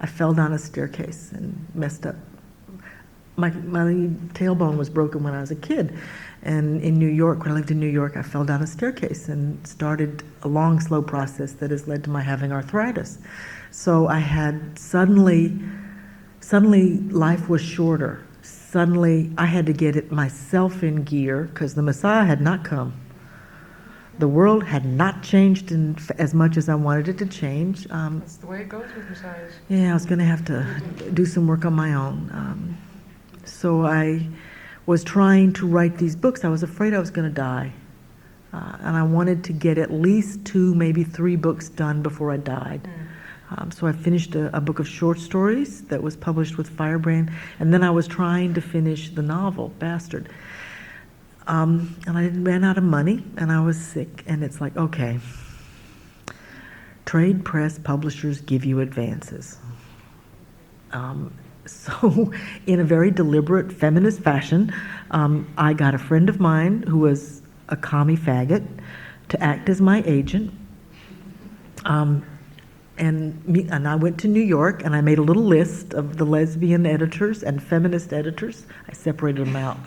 fell down a staircase and messed up. My tailbone was broken when I was a kid. And in New York, when I lived in New York, I fell down a staircase and started a long, slow process that has led to my having arthritis. So I had suddenly life was shorter. Suddenly I had to get it myself in gear because the Messiah had not come. The world had not changed as much as I wanted it to change. That's the way it goes with Messiahs. Yeah, I was going to have to do some work on my own. So I was trying to write these books. I was afraid I was going to die. And I wanted to get at least 2, maybe 3 books done before I died. So I finished a book of short stories that was published with Firebrand, and then I was trying to finish the novel, Bastard. And I ran out of money, and I was sick, and it's like, okay, trade press publishers give you advances. So in a very deliberate feminist fashion, I got a friend of mine who was a commie faggot to act as my agent. And I went to New York, and I made a little list of the lesbian editors and feminist editors. I separated them out.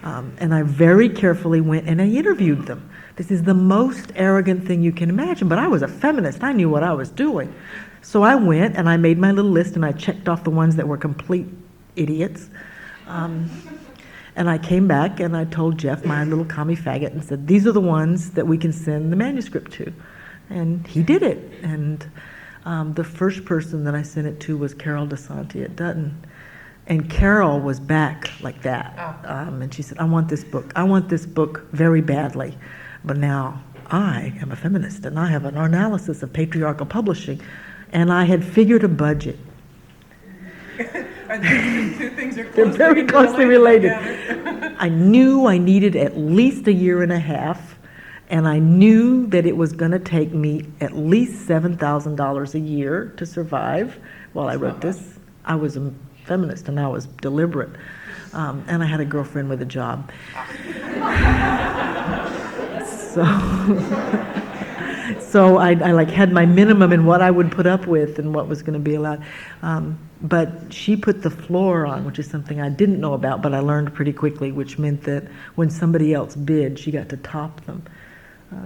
And I very carefully went and I interviewed them. This is the most arrogant thing you can imagine, but I was a feminist. I knew what I was doing. So I went and I made my little list, and I checked off the ones that were complete idiots. And I came back and I told Jeff, my little commie faggot, and said, these are the ones that we can send the manuscript to. And he did it. And the first person that I sent it to was Carol DeSanti at Dutton. And Carol was back like that. And she said, I want this book. I want this book very badly. But now I am a feminist, and I have an analysis of patriarchal publishing. And I had figured a budget. These two things are They're very closely related. I knew I needed at least a year and a half, and I knew that it was going to take me at least $7,000 a year to survive while I wrote this. I was a feminist, and I was deliberate. And I had a girlfriend with a job. So I like had my minimum in what I would put up with and what was going to be allowed. But she put the floor on, which is something I didn't know about, but I learned pretty quickly, which meant that when somebody else bid, she got to top them.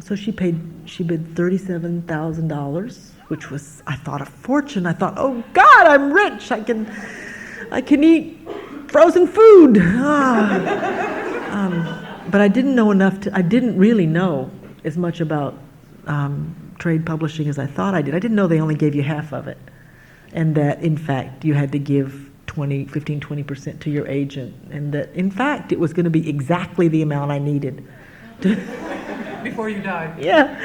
So she bid $37,000, which was, I thought, a fortune. I thought, oh God, I'm rich. I can eat frozen food. But I didn't know enough I didn't really know as much about trade publishing as I thought I did. I didn't know they only gave you half of it, and that in fact you had to give 15-20% to your agent, and that in fact it was going to be exactly the amount I needed before you died. Yeah.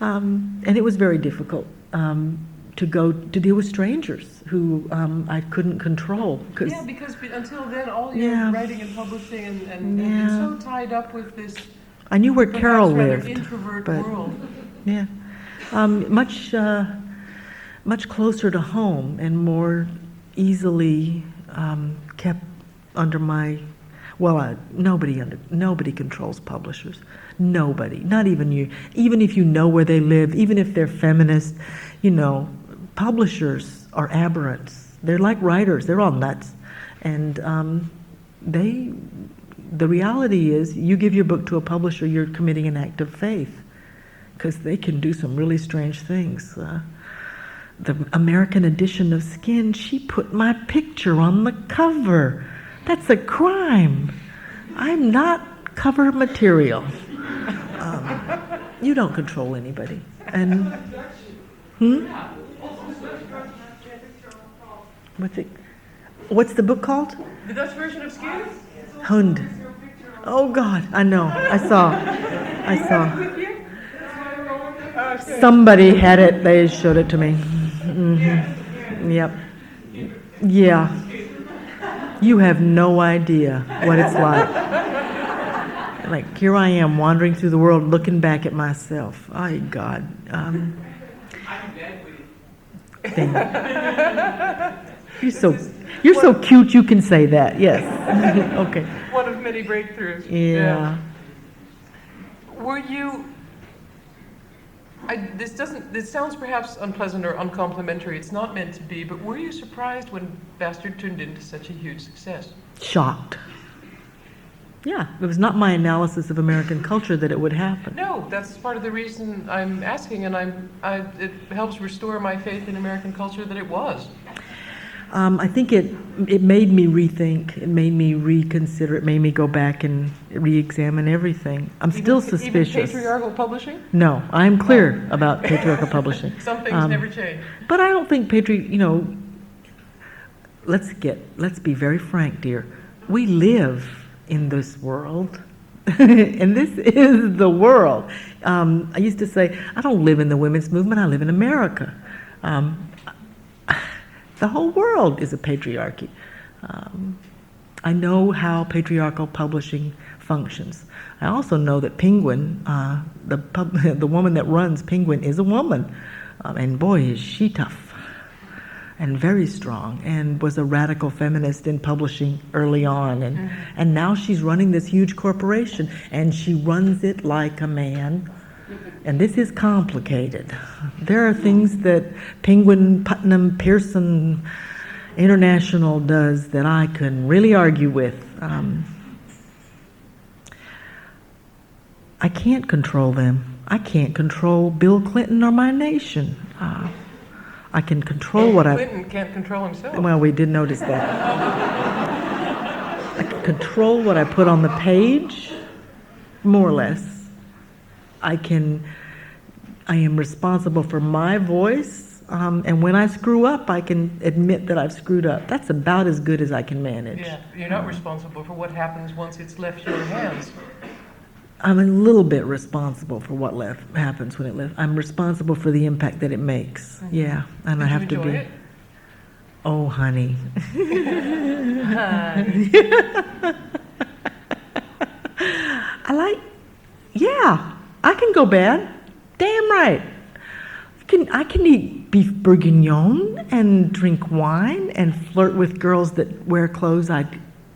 And it was very difficult to deal with strangers who I couldn't control. Because until then all your writing and publishing and been so tied up with this. I knew where Carol lived, introvert but world. Yeah, much closer to home and more easily kept under my. Well, nobody controls publishers. Nobody, not even you. Even if you know where they live, even if they're feminist, publishers are aberrants. They're like writers. They're all nuts, and the reality is, you give your book to a publisher, you're committing an act of faith, because they can do some really strange things. The American edition of Skin, she put my picture on the cover. That's a crime. I'm not cover material. You don't control anybody. And what's the book called? The Dutch version of Skin? Hund. Oh God, I know. I saw. Somebody had it. They showed it to me. Mm-hmm. Yep. Yeah. You have no idea what it's like. Like, here I am wandering through the world looking back at myself. Oh, God. I'm dead with you. You're so cute you can say that, yes. Okay. One of many breakthroughs. Yeah. Were you... This sounds perhaps unpleasant or uncomplimentary. It's not meant to be, but were you surprised when Bastard turned into such a huge success? Shocked. Yeah, it was not my analysis of American culture that it would happen. No, that's part of the reason I'm asking, and it helps restore my faith in American culture that it was. I think it made me rethink, it made me reconsider, it made me go back and re-examine everything. I'm still suspicious. Even patriarchal publishing? No, I'm clear about patriarchal publishing. Some things never change. But I don't think let's be very frank, dear. We live in this world, and this is the world. I used to say, I don't live in the women's movement, I live in America. The whole world is a patriarchy. I know how patriarchal publishing functions. I also know that Penguin, the woman that runs Penguin, is a woman. And boy, is she tough and very strong, and was a radical feminist in publishing early on. And now she's running this huge corporation, and she runs it like a man. And this is complicated. There are things that Penguin, Putnam, Pearson International does that I can really argue with. I can't control them. I can't control Bill Clinton or my nation. I can control what I... Clinton can't control himself. Well, we did notice that. I can control what I put on the page, more or less. I am responsible for my voice, and when I screw up, I can admit that I've screwed up. That's about as good as I can manage. Yeah, you're not responsible for what happens once it's left your hands. I'm a little bit responsible for what happens when it left. I'm responsible for the impact that it makes. Mm-hmm. Yeah, and Did I have you to enjoy be. It? Oh, honey. Yeah, I can go bad. Damn right. I can eat beef bourguignon and drink wine and flirt with girls that wear clothes I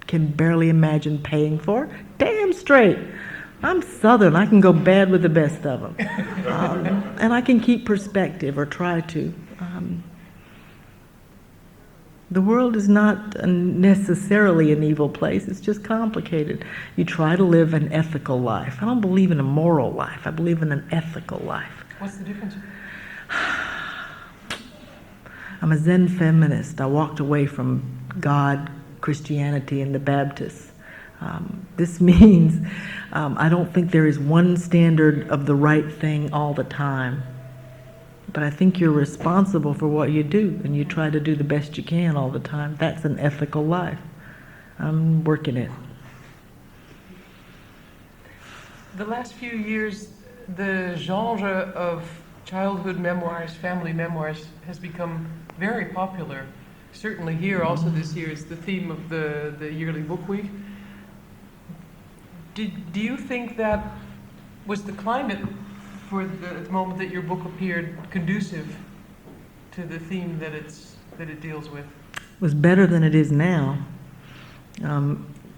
can barely imagine paying for. Damn straight. I'm Southern. I can go bad with the best of them. And I can keep perspective, or try to. The world is not necessarily an evil place. It's just complicated. You try to live an ethical life. I don't believe in a moral life. I believe in an ethical life. What's the difference? I'm a Zen feminist. I walked away from God, Christianity, and the Baptists. This means I don't think there is one standard of the right thing all the time. But I think you're responsible for what you do, and you try to do the best you can all the time. That's an ethical life. I'm working it. The last few years, the genre of childhood memoirs, family memoirs, has become very popular. Certainly here, also this year, is the theme of the yearly book week. Do you think that was the climate for the moment that your book appeared conducive to the theme that it deals with? It was better than it is now.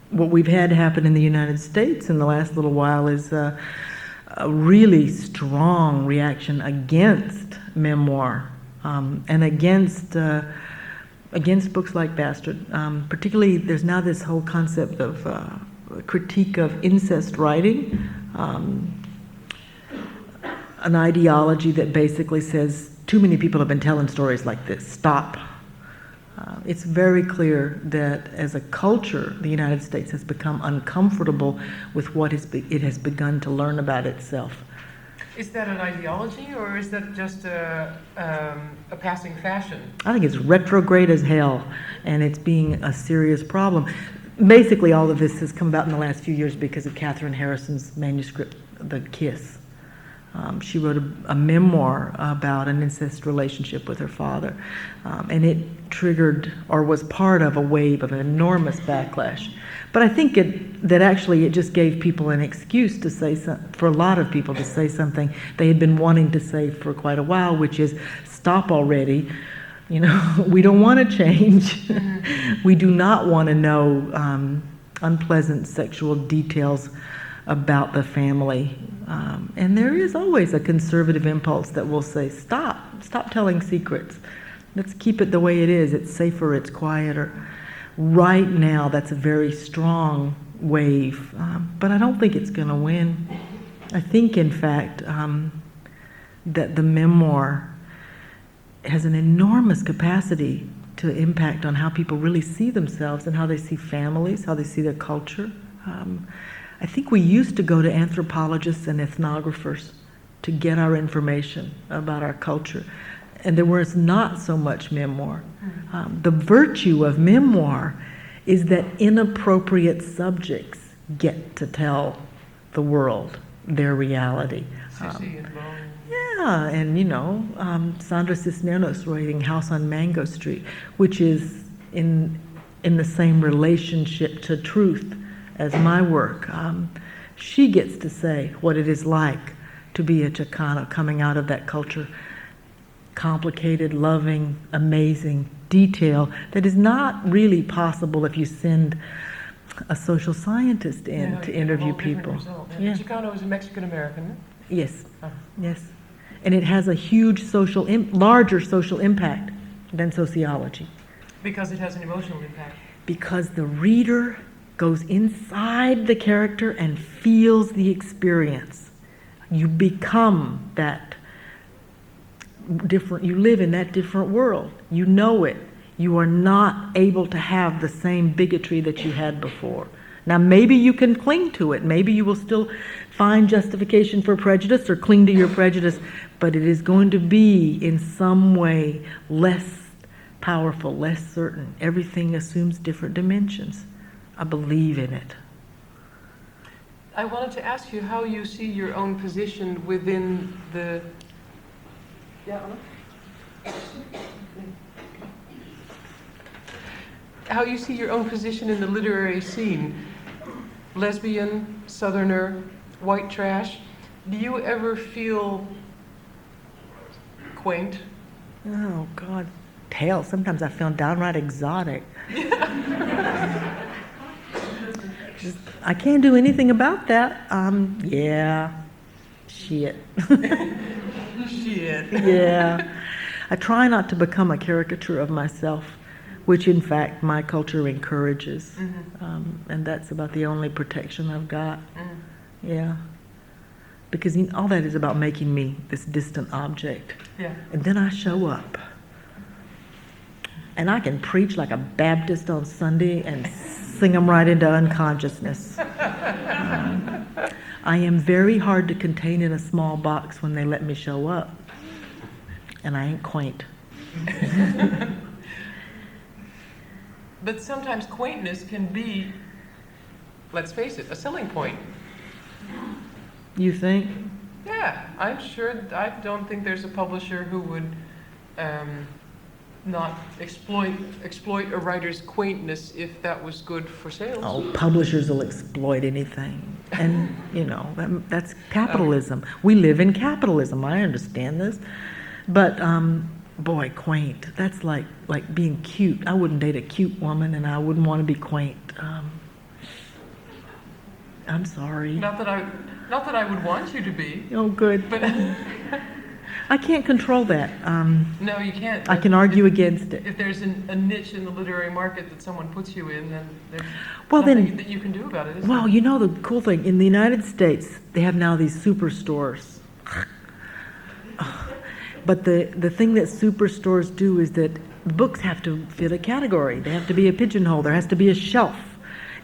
What we've had happen in the United States in the last little while is a really strong reaction against memoir, and against books like Bastard. Particularly, there's now this whole concept of critique of incest writing, an ideology that basically says too many people have been telling stories like this. Stop. It's very clear that as a culture, the United States has become uncomfortable with what it has begun to learn about itself. Is that an ideology, or is that just a passing fashion? I think it's retrograde as hell, and it's being a serious problem. Basically, all of this has come about in the last few years because of Catherine Harrison's manuscript, The Kiss. She wrote a memoir about an incest relationship with her father, and it triggered, or was part of, a wave of an enormous backlash. But I think that actually it just gave people an excuse to say, for a lot of people, to say something they had been wanting to say for quite a while, which is, stop already. You know, we don't want to change. We do not want to know unpleasant sexual details about the family. And there is always a conservative impulse that will say, stop telling secrets. Let's keep it the way it is. It's safer, it's quieter. Right now, that's a very strong wave, but I don't think it's going to win. I think, in fact, that the memoir has an enormous capacity to impact on how people really see themselves and how they see families, how they see their culture. I think we used to go to anthropologists and ethnographers to get our information about our culture, and there was not so much memoir. The virtue of memoir is that inappropriate subjects get to tell the world their reality. Yeah, and Sandra Cisneros writing House on Mango Street, which is in the same relationship to truth as my work. She gets to say what it is like to be a Chicano coming out of that culture. Complicated, loving, amazing detail that is not really possible if you send a social scientist in to interview people. Yeah. Chicano is a Mexican American. Yes, yes. And it has a huge larger social impact than sociology. Because it has an emotional impact. Because the reader goes inside the character and feels the experience. You become that different, you live in that different world. You know it. You are not able to have the same bigotry that you had before. Now, maybe you can cling to it. Maybe you will still find justification for prejudice or cling to your prejudice, but it is going to be in some way less powerful, less certain. Everything assumes different dimensions. I believe in it. I wanted to ask you how you see your own position within the... Yeah, Anna? How you see your own position in the literary scene. Lesbian, Southerner, white trash. Do you ever feel quaint? Oh, God. Hell, sometimes I feel downright exotic. I can't do anything about that. Yeah. Shit. Shit. Yeah. I try not to become a caricature of myself, which in fact my culture encourages. And that's about the only protection I've got. Yeah. Because all that is about making me this distant object. Yeah. And then I show up. And I can preach like a Baptist on Sunday and sing them right into unconsciousness. I am very hard to contain in a small box when they let me show up. And I ain't quaint. But sometimes quaintness can be, let's face it, a selling point. You think? Yeah, I'm sure. I don't think there's a publisher who would not exploit a writer's quaintness if that was good for sales. Oh, publishers will exploit anything. And, that's capitalism. We live in capitalism. I understand this. But, boy, quaint. That's like being cute. I wouldn't date a cute woman, and I wouldn't want to be quaint. I'm sorry. Not that I would want you to be. Oh, good. But I can't control that. no, you can't. I can argue against it. If there's a niche in the literary market that someone puts you in, then there's Well, nothing that you can do about it, is Well, there? the cool thing, in the United States, they have now these superstores. But the thing that superstores do is that books have to fit a category. They have to be a pigeonhole. There has to be a shelf.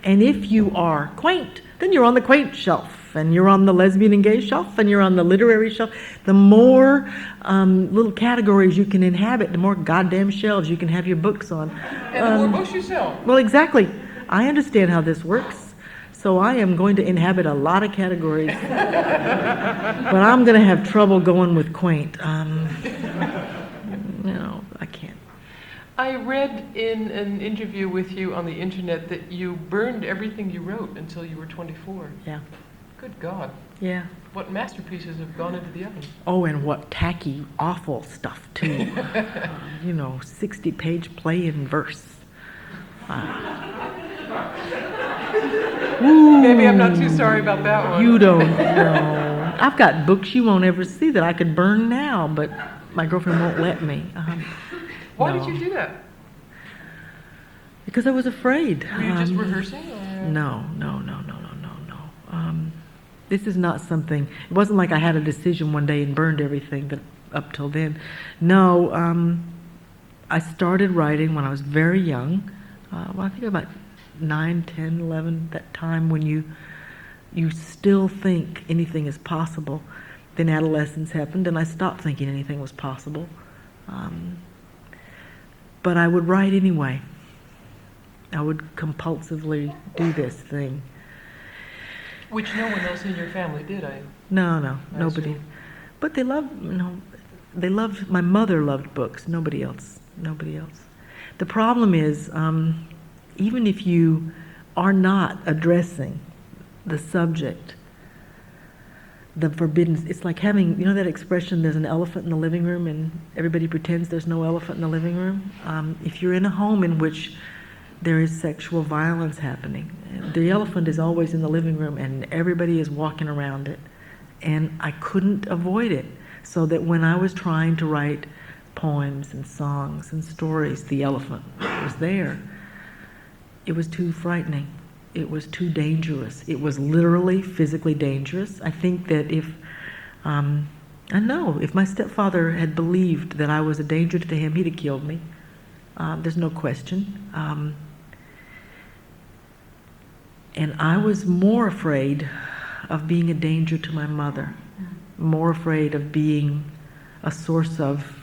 And if you are quaint, then you're on the quaint shelf. And you're on the lesbian and gay shelf, and you're on the literary shelf. The more little categories you can inhabit, the more goddamn shelves you can have your books on. And the more books you sell. Well, exactly. I understand how this works. So I am going to inhabit a lot of categories. But I'm going to have trouble going with quaint. I can't. I read in an interview with you on the internet that you burned everything you wrote until you were 24. Yeah. Good God. Yeah. What masterpieces have gone into the oven? Oh, and what tacky, awful stuff, too. 60-page play in verse. Maybe I'm not too sorry about that one. You don't know. I've got books you won't ever see that I could burn now, but my girlfriend won't let me. Why did you do that? Because I was afraid. Were you just rehearsing? Or? No. This is not something, it wasn't like I had a decision one day and burned everything that up till then. No, I started writing when I was very young. I think about 9, 10, 11, that time when you still think anything is possible. Then adolescence happened and I stopped thinking anything was possible. But I would write anyway. I would compulsively do this thing. Which no one else in your family did, No, nobody. But they loved, my mother loved books, nobody else. The problem is, even if you are not addressing the subject, the forbidden, it's like having, that expression, there's an elephant in the living room and everybody pretends there's no elephant in the living room. If you're in a home in which there is sexual violence happening, the elephant is always in the living room and everybody is walking around it. and I couldn't avoid it. So that when I was trying to write poems and songs and stories, the elephant was there. It was too frightening. It was too dangerous. It was literally, physically dangerous. I think that if my stepfather had believed that I was a danger to him, he'd have killed me. There's no question. And I was more afraid of being a danger to my mother, more afraid of being a source of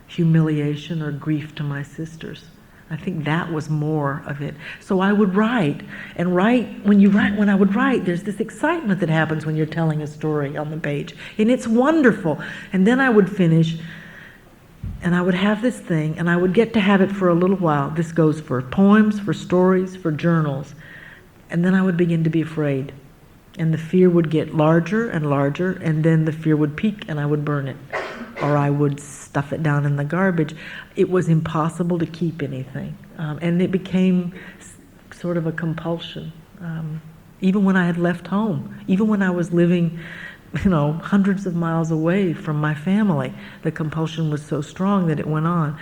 humiliation or grief to my sisters. I think that was more of it. So I would write, and when I would write, there's this excitement that happens when you're telling a story on the page, and it's wonderful. And then I would finish, and I would have this thing, and I would get to have it for a little while. This goes for poems, for stories, for journals. And then I would begin to be afraid. And the fear would get larger and larger, and then the fear would peak and I would burn it. Or I would stuff it down in the garbage. It was impossible to keep anything. And it became sort of a compulsion. Even when I had left home, even when I was living, hundreds of miles away from my family, the compulsion was so strong that it went on.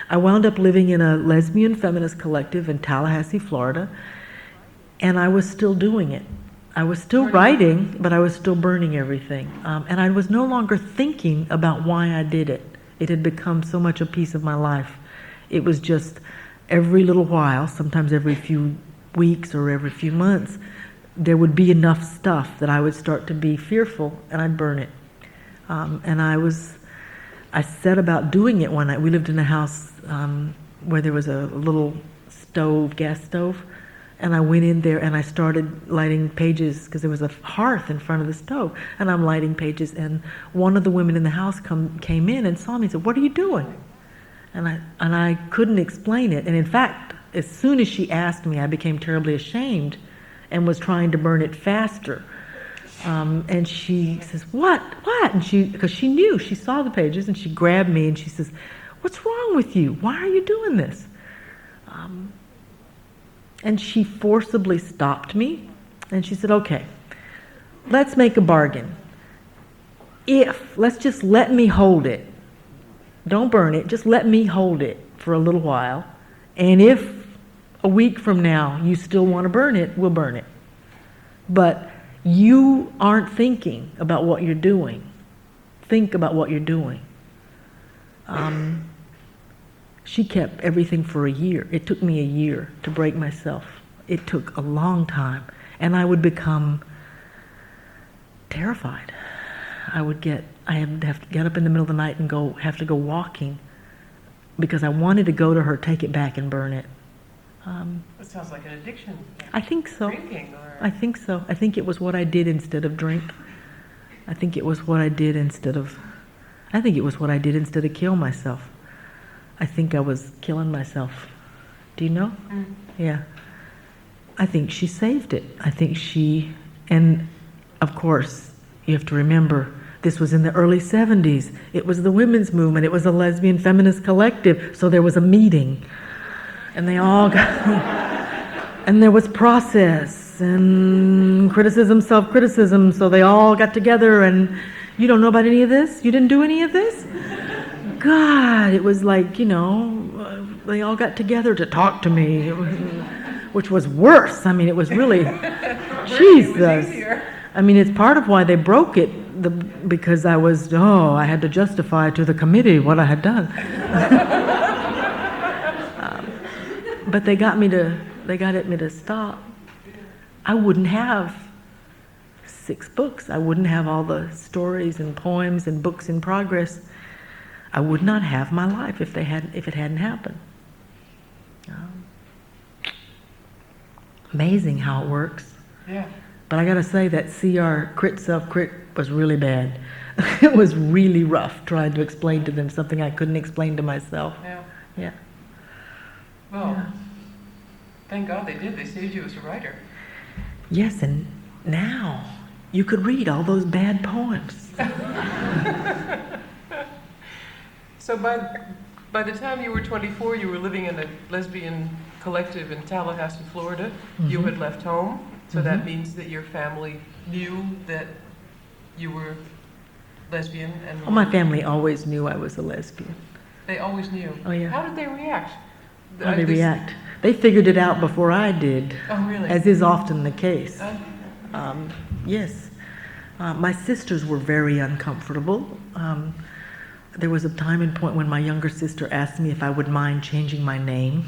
I wound up living in a lesbian feminist collective in Tallahassee, Florida, and I was still doing it. I was still writing, but I was still burning everything. And I was no longer thinking about why I did it. It had become so much a piece of my life. It was just every little while, sometimes every few weeks or every few months, there would be enough stuff that I would start to be fearful, and I'd burn it. And I set about doing it one night. We lived in a house where there was a little stove, gas stove, and I went in there and I started lighting pages because there was a hearth in front of the stove, and I'm lighting pages, and one of the women in the house came in and saw me and said, "What are you doing?" And I couldn't explain it. And in fact, as soon as she asked me, I became terribly ashamed and was trying to burn it faster. And she says, what? And because she knew, she saw the pages, and she grabbed me and she says, "What's wrong with you? Why are you doing this?" And she forcibly stopped me, and she said, "Okay, let's make a bargain. Let's just let me hold it. Don't burn it, just let me hold it for a little while. And if a week from now you still want to burn it, we'll burn it. But you aren't thinking about what you're doing. Think about what you're doing." She kept everything for a year. It took me a year to break myself. It took a long time. And I would become terrified. I had to have to get up in the middle of the night and have to go walking because I wanted to go to her, take it back, and burn it. That sounds like an addiction. I think so. Drinking or... I think so. I think it was what I did instead of drink. I think it was what I did instead of kill myself. I think I was killing myself. Do you know? Mm. Yeah. I think she saved it. And of course, you have to remember, this was in the early 70s. It was the women's movement. It was a lesbian feminist collective. So there was a meeting. And they all got, and there was process and criticism, self-criticism. So they all got together, and you don't know about any of this? You didn't do any of this? God, it was like, they all got together to talk to me, which was worse. I mean, it was really, Jesus. I mean, it's part of why they broke it, because I had to justify to the committee what I had done. But they got me to stop. I wouldn't have 6 books. I wouldn't have all the stories and poems and books in progress. I would not have my life if it hadn't happened. Amazing how it works. Yeah. But I gotta say that self-crit was really bad. It was really rough trying to explain to them something I couldn't explain to myself. Yeah. Yeah. Well, Yeah. Thank God they did. They saved you as a writer. Yes, and now you could read all those bad poems. So by the time you were 24, you were living in a lesbian collective in Tallahassee, Florida. Mm-hmm. You had left home, so that means that your family knew that you were lesbian? And Well, my family always knew I was a lesbian. They always knew? Oh, yeah. How did they react? How did they react? They figured it out before I did. Oh, really? As is often the case. Oh. Yes. My sisters were very uncomfortable. There was a time and point when my younger sister asked me if I would mind changing my name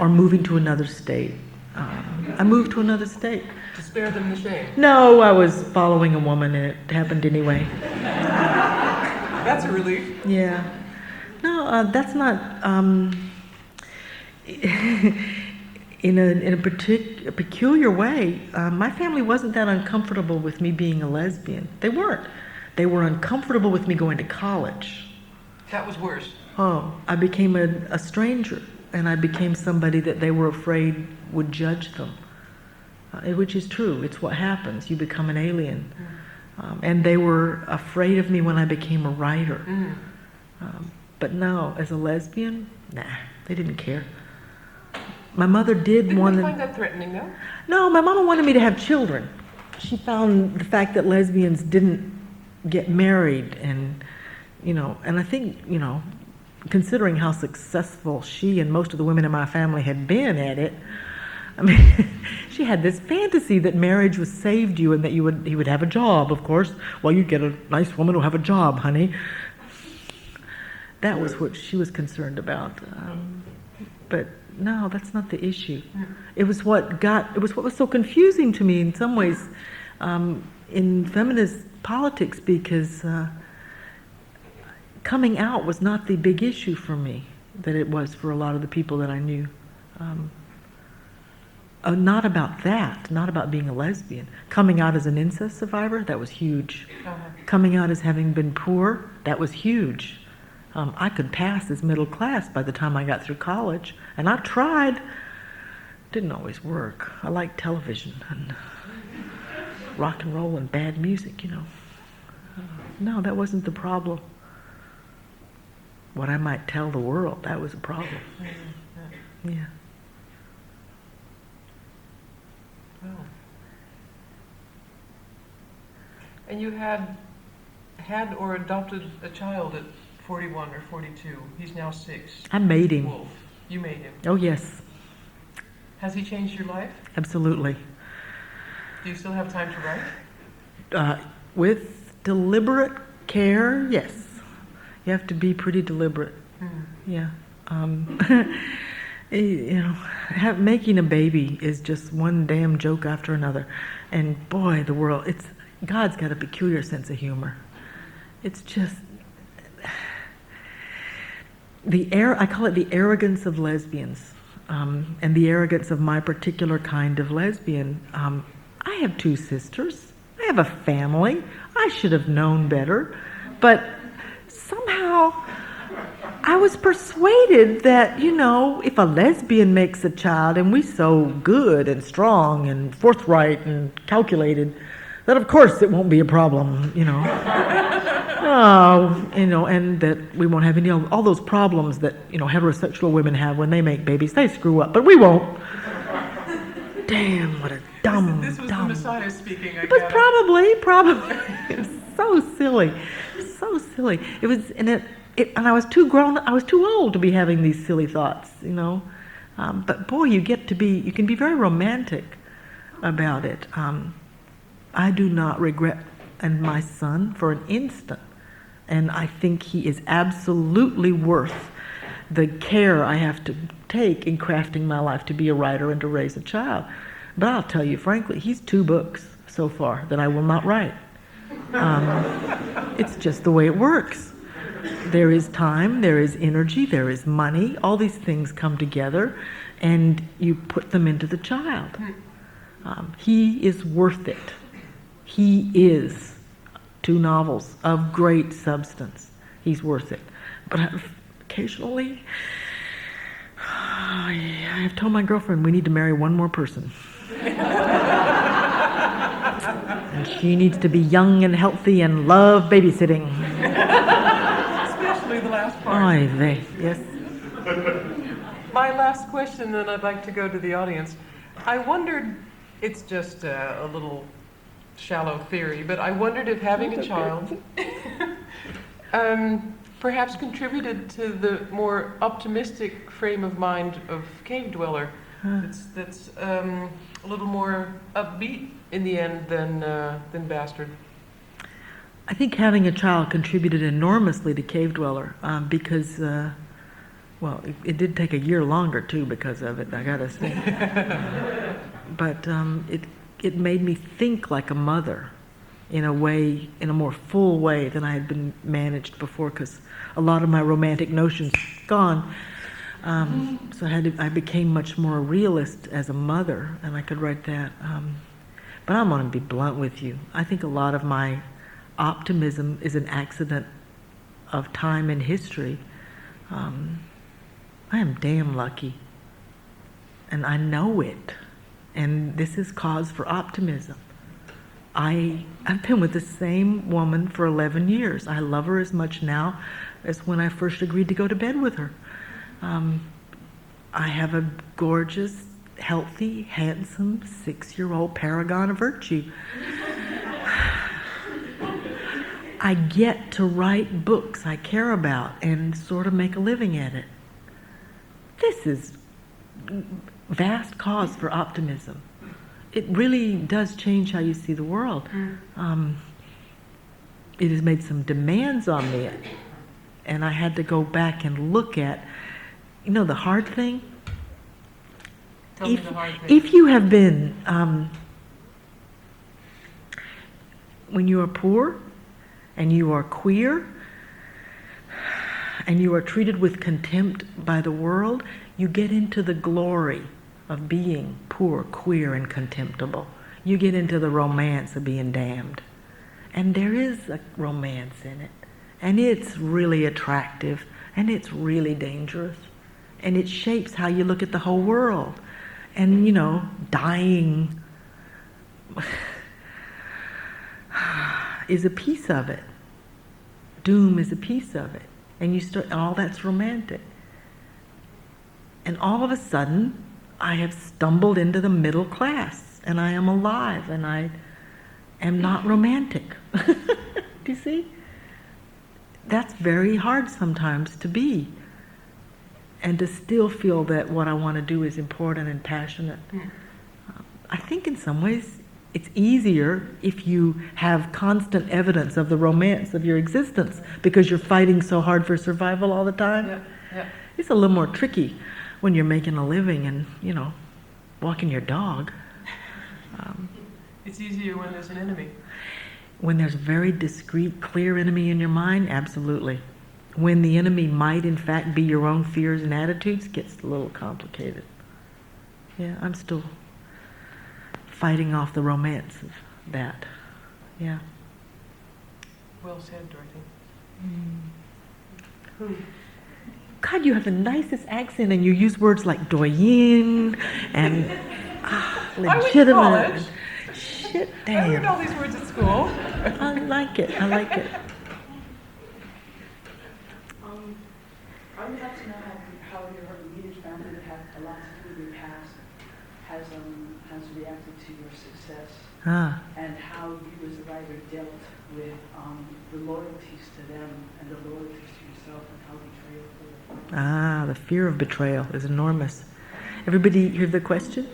or moving to another state. I moved to another state. To spare them the shame? No, I was following a woman and it happened anyway. That's a relief. Yeah. No, that's not... in a peculiar way, my family wasn't that uncomfortable with me being a lesbian. They weren't. They were uncomfortable with me going to college. That was worse. Oh, I became a stranger, and I became somebody that they were afraid would judge them, which is true. It's what happens. You become an alien. And they were afraid of me when I became a writer. But no, as a lesbian, nah, they didn't care. My mother did want to... Didn't you find that threatening, though? No, my mama wanted me to have children. She found the fact that lesbians didn't get married and, and I think, considering how successful she and most of the women in my family had been at it, I mean, she had this fantasy that marriage was saved you and that he would have a job, of course. Well, you'd get a nice woman who'll have a job, honey. That was what she was concerned about. But no, that's not the issue. It was what was so confusing to me in some ways in feminist politics, because coming out was not the big issue for me that it was for a lot of the people that I knew. Not about that, not about being a lesbian. Coming out as an incest survivor, that was huge. Coming out as having been poor, that was huge. I could pass as middle class by the time I got through college, and I tried. Didn't always work. I liked television and rock and roll and bad music, No, that wasn't the problem. What I might tell the world, that was a problem. Yeah. Oh. And you had or adopted a child at 41 or 42. He's now 6. I made him. Wolf. You made him. Oh, yes. Has he changed your life? Absolutely. Do you still have time to write? With deliberate care, yes. You have to be pretty deliberate. Yeah. Making a baby is just one damn joke after another. And boy, God's got a peculiar sense of humor. It's just... I call it the arrogance of lesbians, and the arrogance of my particular kind of lesbian. I have 2 sisters. I have a family. I should have known better. But somehow I was persuaded that, if a lesbian makes a child, and we're so good and strong and forthright and calculated, that of course it won't be a problem, and that we won't have all those problems that, heterosexual women have when they make babies. They screw up, but we won't. Damn, what a dumb, This was dumb. the Messiah speaking, I It was guess. probably. It was so silly. It was, and I was too old to be having these silly thoughts, But boy, you can be very romantic about it. I do not regret my son for an instant. And I think he is absolutely worth the care I have to take in crafting my life to be a writer and to raise a child. But I'll tell you frankly, he's 2 books so far that I will not write. It's just the way it works. There is time, there is energy, there is money. All these things come together, and you put them into the child. He is worth it. He is 2 novels of great substance. He's worth it. But occasionally, I have told my girlfriend we need to marry one more person. And she needs to be young and healthy and love babysitting. Especially the last part. Oy vey, yes. My last question, then I'd like to go to the audience. I wondered, it's just a little shallow theory, but I wondered if having a child perhaps contributed to the more optimistic frame of mind of Cavedweller. That's a little more upbeat in the end than Bastard. I think having a child contributed enormously to Cavedweller because, well, it did take a year longer too because of it, I gotta say. But it made me think like a mother in a way, in a more full way than I had been managed before, because a lot of my romantic notions gone. So I became much more a realist as a mother, and I could write that. But I'm going to be blunt with you. I think a lot of my optimism is an accident of time and history. I am damn lucky, and I know it, and this is cause for optimism. I've been with the same woman for 11 years. I love her as much now as when I first agreed to go to bed with her. I have a gorgeous, healthy, handsome 6-year-old paragon of virtue. I get to write books I care about and sort of make a living at it. This is vast cause for optimism. It really does change how you see the world. It has made some demands on me, and I had to go back and look at, you know, the hard thing. Tell me the hard thing. If you have been, when you are poor, and you are queer, and you are treated with contempt by the world, you get into the glory of being poor, queer, and contemptible. You get into the romance of being damned. And there is a romance in it. And it's really attractive, and it's really dangerous. And it shapes how you look at the whole world. And, you know, dying is a piece of it. Doom is a piece of it. And you start, and all that's romantic. And all of a sudden, I have stumbled into the middle class, and I am alive, and I am not romantic. Do you see? That's very hard sometimes to be, and to still feel that what I want to do is important and passionate. I think in some ways it's easier if you have constant evidence of the romance of your existence because you're fighting so hard for survival all the time. Yeah. It's a little more tricky when you're making a living and, you know, walking your dog. It's easier when there's an enemy. When there's a very discrete, clear enemy in your mind, absolutely. When the enemy might, in fact, be your own fears and attitudes, it gets a little complicated. Yeah, I'm still fighting off the romance of that. Yeah. Well said, Dorothy. God, you have the nicest accent, and you use words like doyen and legitimate. I went to college. Shit, I learned damn. all these words at school. I like it. I like it. I would like to know how your immediate family that had a lot to do with your past has reacted to your success, and how you as a writer dealt with the loyalties to them and the loyalties to yourself, and how betrayal played. The fear of betrayal is enormous. Everybody hear the question?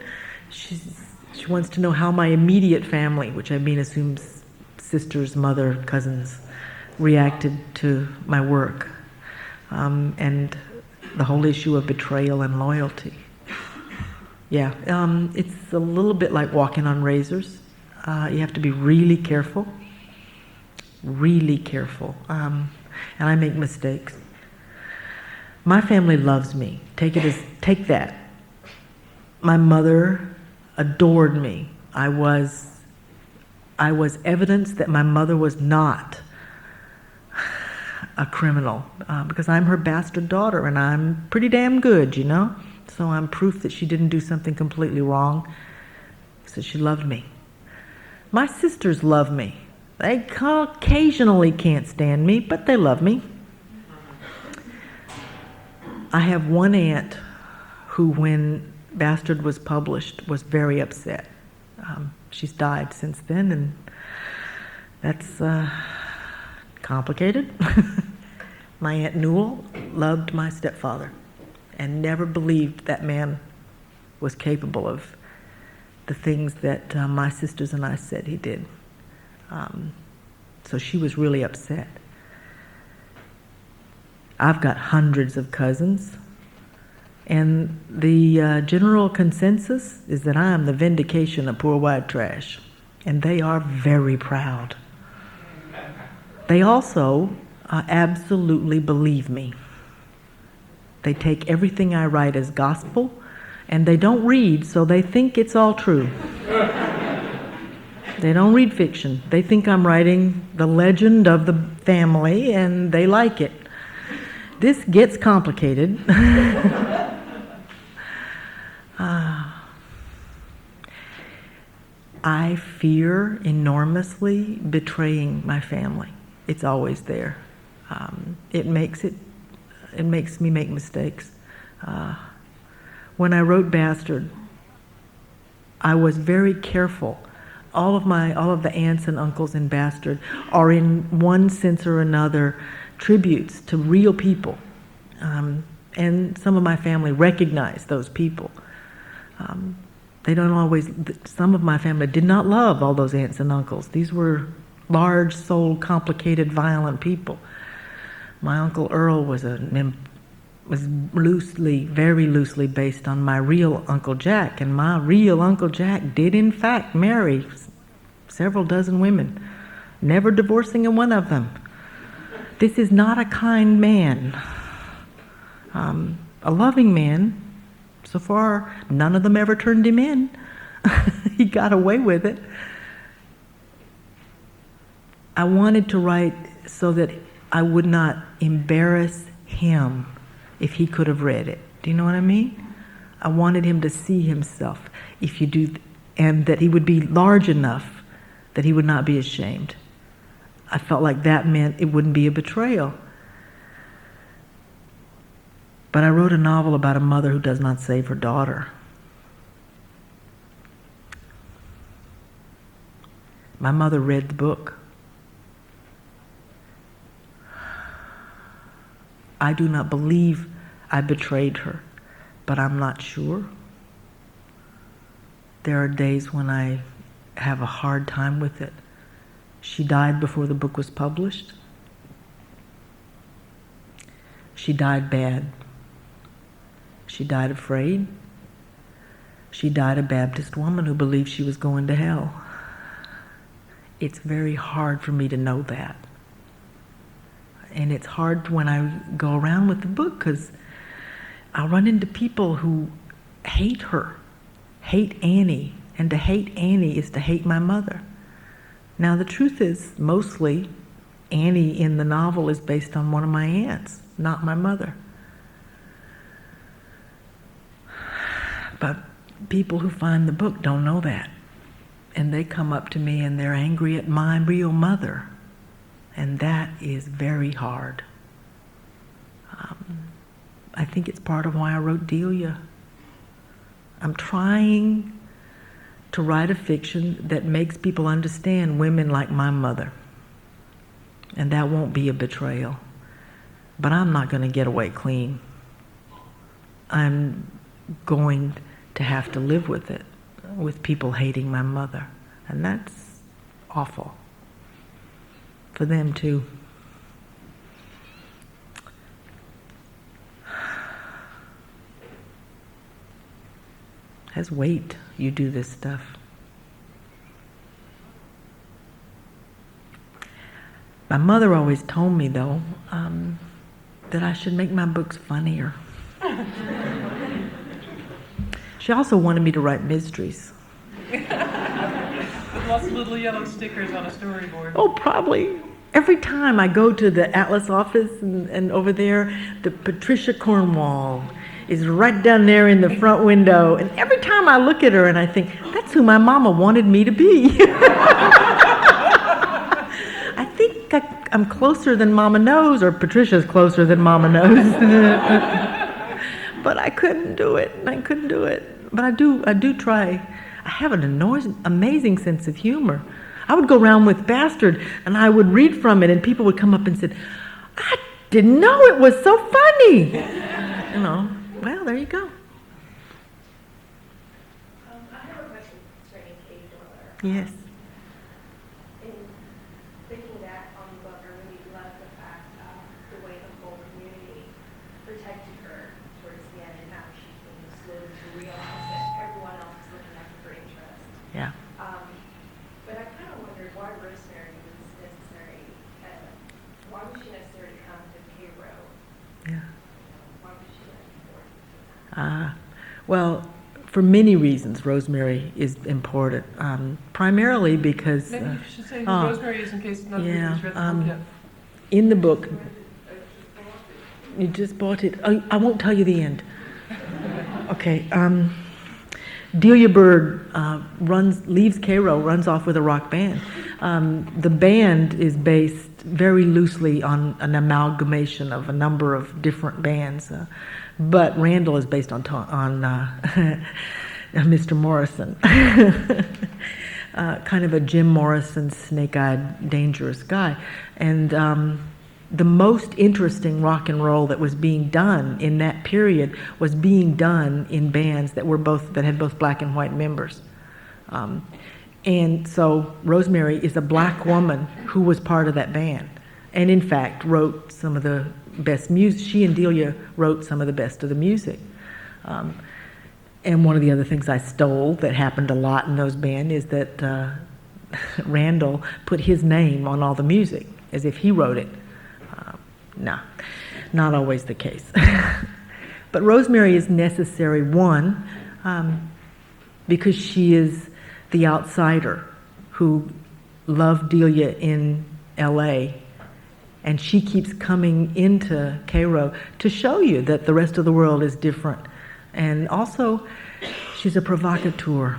She wants to know how my immediate family, which I mean assumes sisters, mother, cousins, reacted to my work. And the whole issue of betrayal and loyalty. Yeah, it's a little bit like walking on razors. You have to be really careful. Really careful. And I make mistakes. My family loves me. Take that. My mother adored me. I was evidence that my mother was not a criminal, because I'm her bastard daughter, and I'm pretty damn good, you know? So I'm proof that she didn't do something completely wrong. So she loved me. My sisters love me. They occasionally can't stand me, but they love me. I have one aunt who, when Bastard was published, was very upset. She's died since then, and That's complicated. My Aunt Newell loved my stepfather and never believed that man was capable of the things that my sisters and I said he did. So she was really upset. I've got hundreds of cousins, and the general consensus is that I am the vindication of poor white trash, and they are very proud. They also absolutely believe me. They take everything I write as gospel, and they don't read, so they think it's all true. They don't read fiction. They think I'm writing the legend of the family, and they like it. This gets complicated. I fear enormously betraying my family. It's always there. It makes me make mistakes. When I wrote Bastard, I was very careful. All of the aunts and uncles in Bastard are in one sense or another tributes to real people. And some of my family recognize those people. They don't always, some of my family did not love all those aunts and uncles. These were large-souled, complicated, violent people. My Uncle Earl was loosely, very loosely based on my real Uncle Jack, and my real Uncle Jack did in fact marry several dozen women, never divorcing one of them. This is not a kind man. A loving man. So far, none of them ever turned him in. He got away with it. I wanted to write so that I would not embarrass him if he could have read it. Do you know what I mean? I wanted him to see himself, and that he would be large enough that he would not be ashamed. I felt like that meant it wouldn't be a betrayal. But I wrote a novel about a mother who does not save her daughter. My mother read the book. I do not believe I betrayed her, but I'm not sure. There are days when I have a hard time with it. She died before the book was published. She died bad. She died afraid. She died a Baptist woman who believed she was going to hell. It's very hard for me to know that. And it's hard when I go around with the book because I'll run into people who hate her, hate Annie. And to hate Annie is to hate my mother. Now the truth is, mostly, Annie in the novel is based on one of my aunts, not my mother. But people who find the book don't know that. And they come up to me and they're angry at my real mother. And that is very hard. I think it's part of why I wrote Delia. I'm trying to write a fiction that makes people understand women like my mother. And that won't be a betrayal. But I'm not going to get away clean. I'm going to have to live with it, with people hating my mother. And that's awful. For them too. Has weight, you do this stuff. My mother always told me, though, that I should make my books funnier. She also wanted me to write mysteries. With lots of little yellow stickers on a storyboard. Oh, probably. Every time I go to the Atlas office and over there, the Patricia Cornwall is right down there in the front window. And every time I look at her and I think, that's who my mama wanted me to be. I think I'm closer than Mama knows, or Patricia's closer than Mama knows. But I couldn't do it. But I do try. I have an amazing sense of humor. I would go around with Bastard, and I would read from it, and people would come up and say, I didn't know it was so funny. You know, well, there you go. I have a question concerning Cavedweller. Yes. In thinking back on the book, I really love the fact of the way the whole community protected her towards the end, and how she came slowly to realize that everyone else was looking at her for interest. Yeah. But I kind of wondered why Rosemary was necessary. Why was she necessary to come to cayro? Yeah. Why was she important? Well, for many reasons, Rosemary is important. Primarily because Maybe you should say who Rosemary is in case not everybody's read the book yet. in the book, you just bought it. I won't tell you the end. Okay. Delia Byrd leaves cayro, runs off with a rock band. The band is based very loosely on an amalgamation of a number of different bands, but Randall is based on Mr. Morrison, kind of a Jim Morrison, snake-eyed, dangerous guy, and the most interesting rock and roll that was being done in that period was being done in bands that had both black and white members. And so Rosemary is a black woman who was part of that band, and in fact wrote some of the best music. She and Delia wrote some of the best of the music. And one of the other things I stole that happened a lot in those bands is that Randall put his name on all the music as if he wrote it. No, not always the case. But Rosemary is necessary, one, because she is the outsider who loved Delia in LA, and she keeps coming into cayro to show you that the rest of the world is different. And also, she's a provocateur,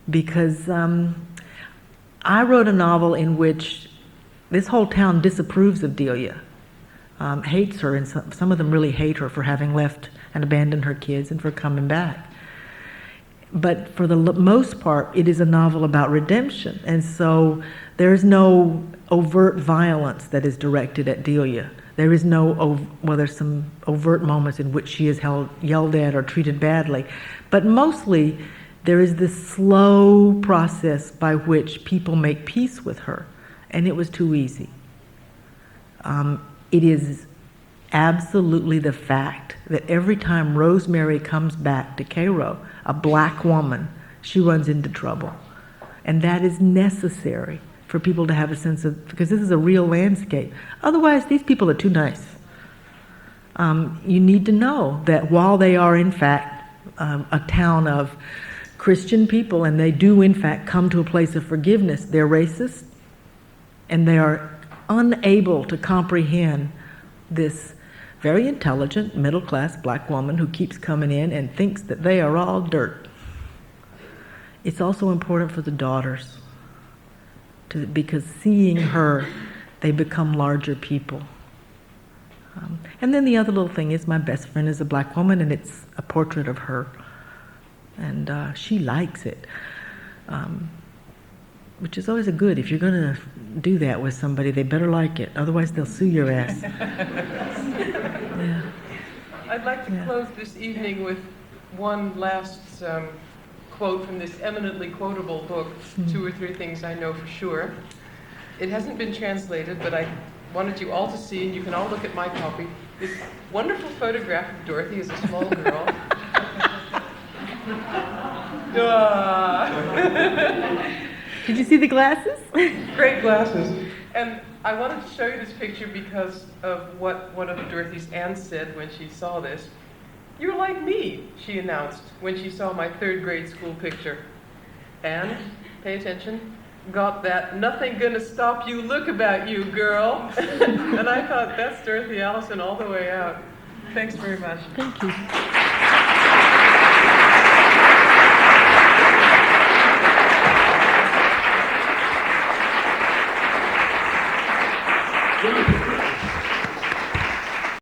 because I wrote a novel in which this whole town disapproves of Delia. Hates her, and some of them really hate her for having left and abandoned her kids and for coming back. But for the most part, it is a novel about redemption, and so there's no overt violence that is directed at Delia. There is there's some overt moments in which she is yelled at or treated badly, but mostly there is this slow process by which people make peace with her, and it was too easy. It is absolutely the fact that every time Rosemary comes back to cayro, a black woman, she runs into trouble. And that is necessary for people to have a sense of, because this is a real landscape. Otherwise, these people are too nice. You need to know that while they are in fact a town of Christian people, and they do in fact come to a place of forgiveness, they're racist, and they are unable to comprehend this very intelligent, middle-class black woman who keeps coming in and thinks that they are all dirt. It's also important for the daughters, because seeing her, they become larger people. And then the other little thing is, my best friend is a black woman, and it's a portrait of her, and she likes it. Which is always a good. If you're going to do that with somebody, they better like it. Otherwise, they'll sue your ass. Yeah. I'd like to close this evening with one last quote from this eminently quotable book, Two or Three Things I Know for Sure. It hasn't been translated, but I wanted you all to see, and you can all look at my copy, this wonderful photograph of Dorothy as a small girl. Did you see the glasses? Great glasses. And I wanted to show you this picture because of what one of Dorothy's aunts said when she saw this. "You're like me," she announced when she saw my third grade school picture. And, pay attention, got that "nothing gonna stop you look about you, girl." And I thought, that's Dorothy Allison all the way out. Thanks very much. Thank you. Thank you.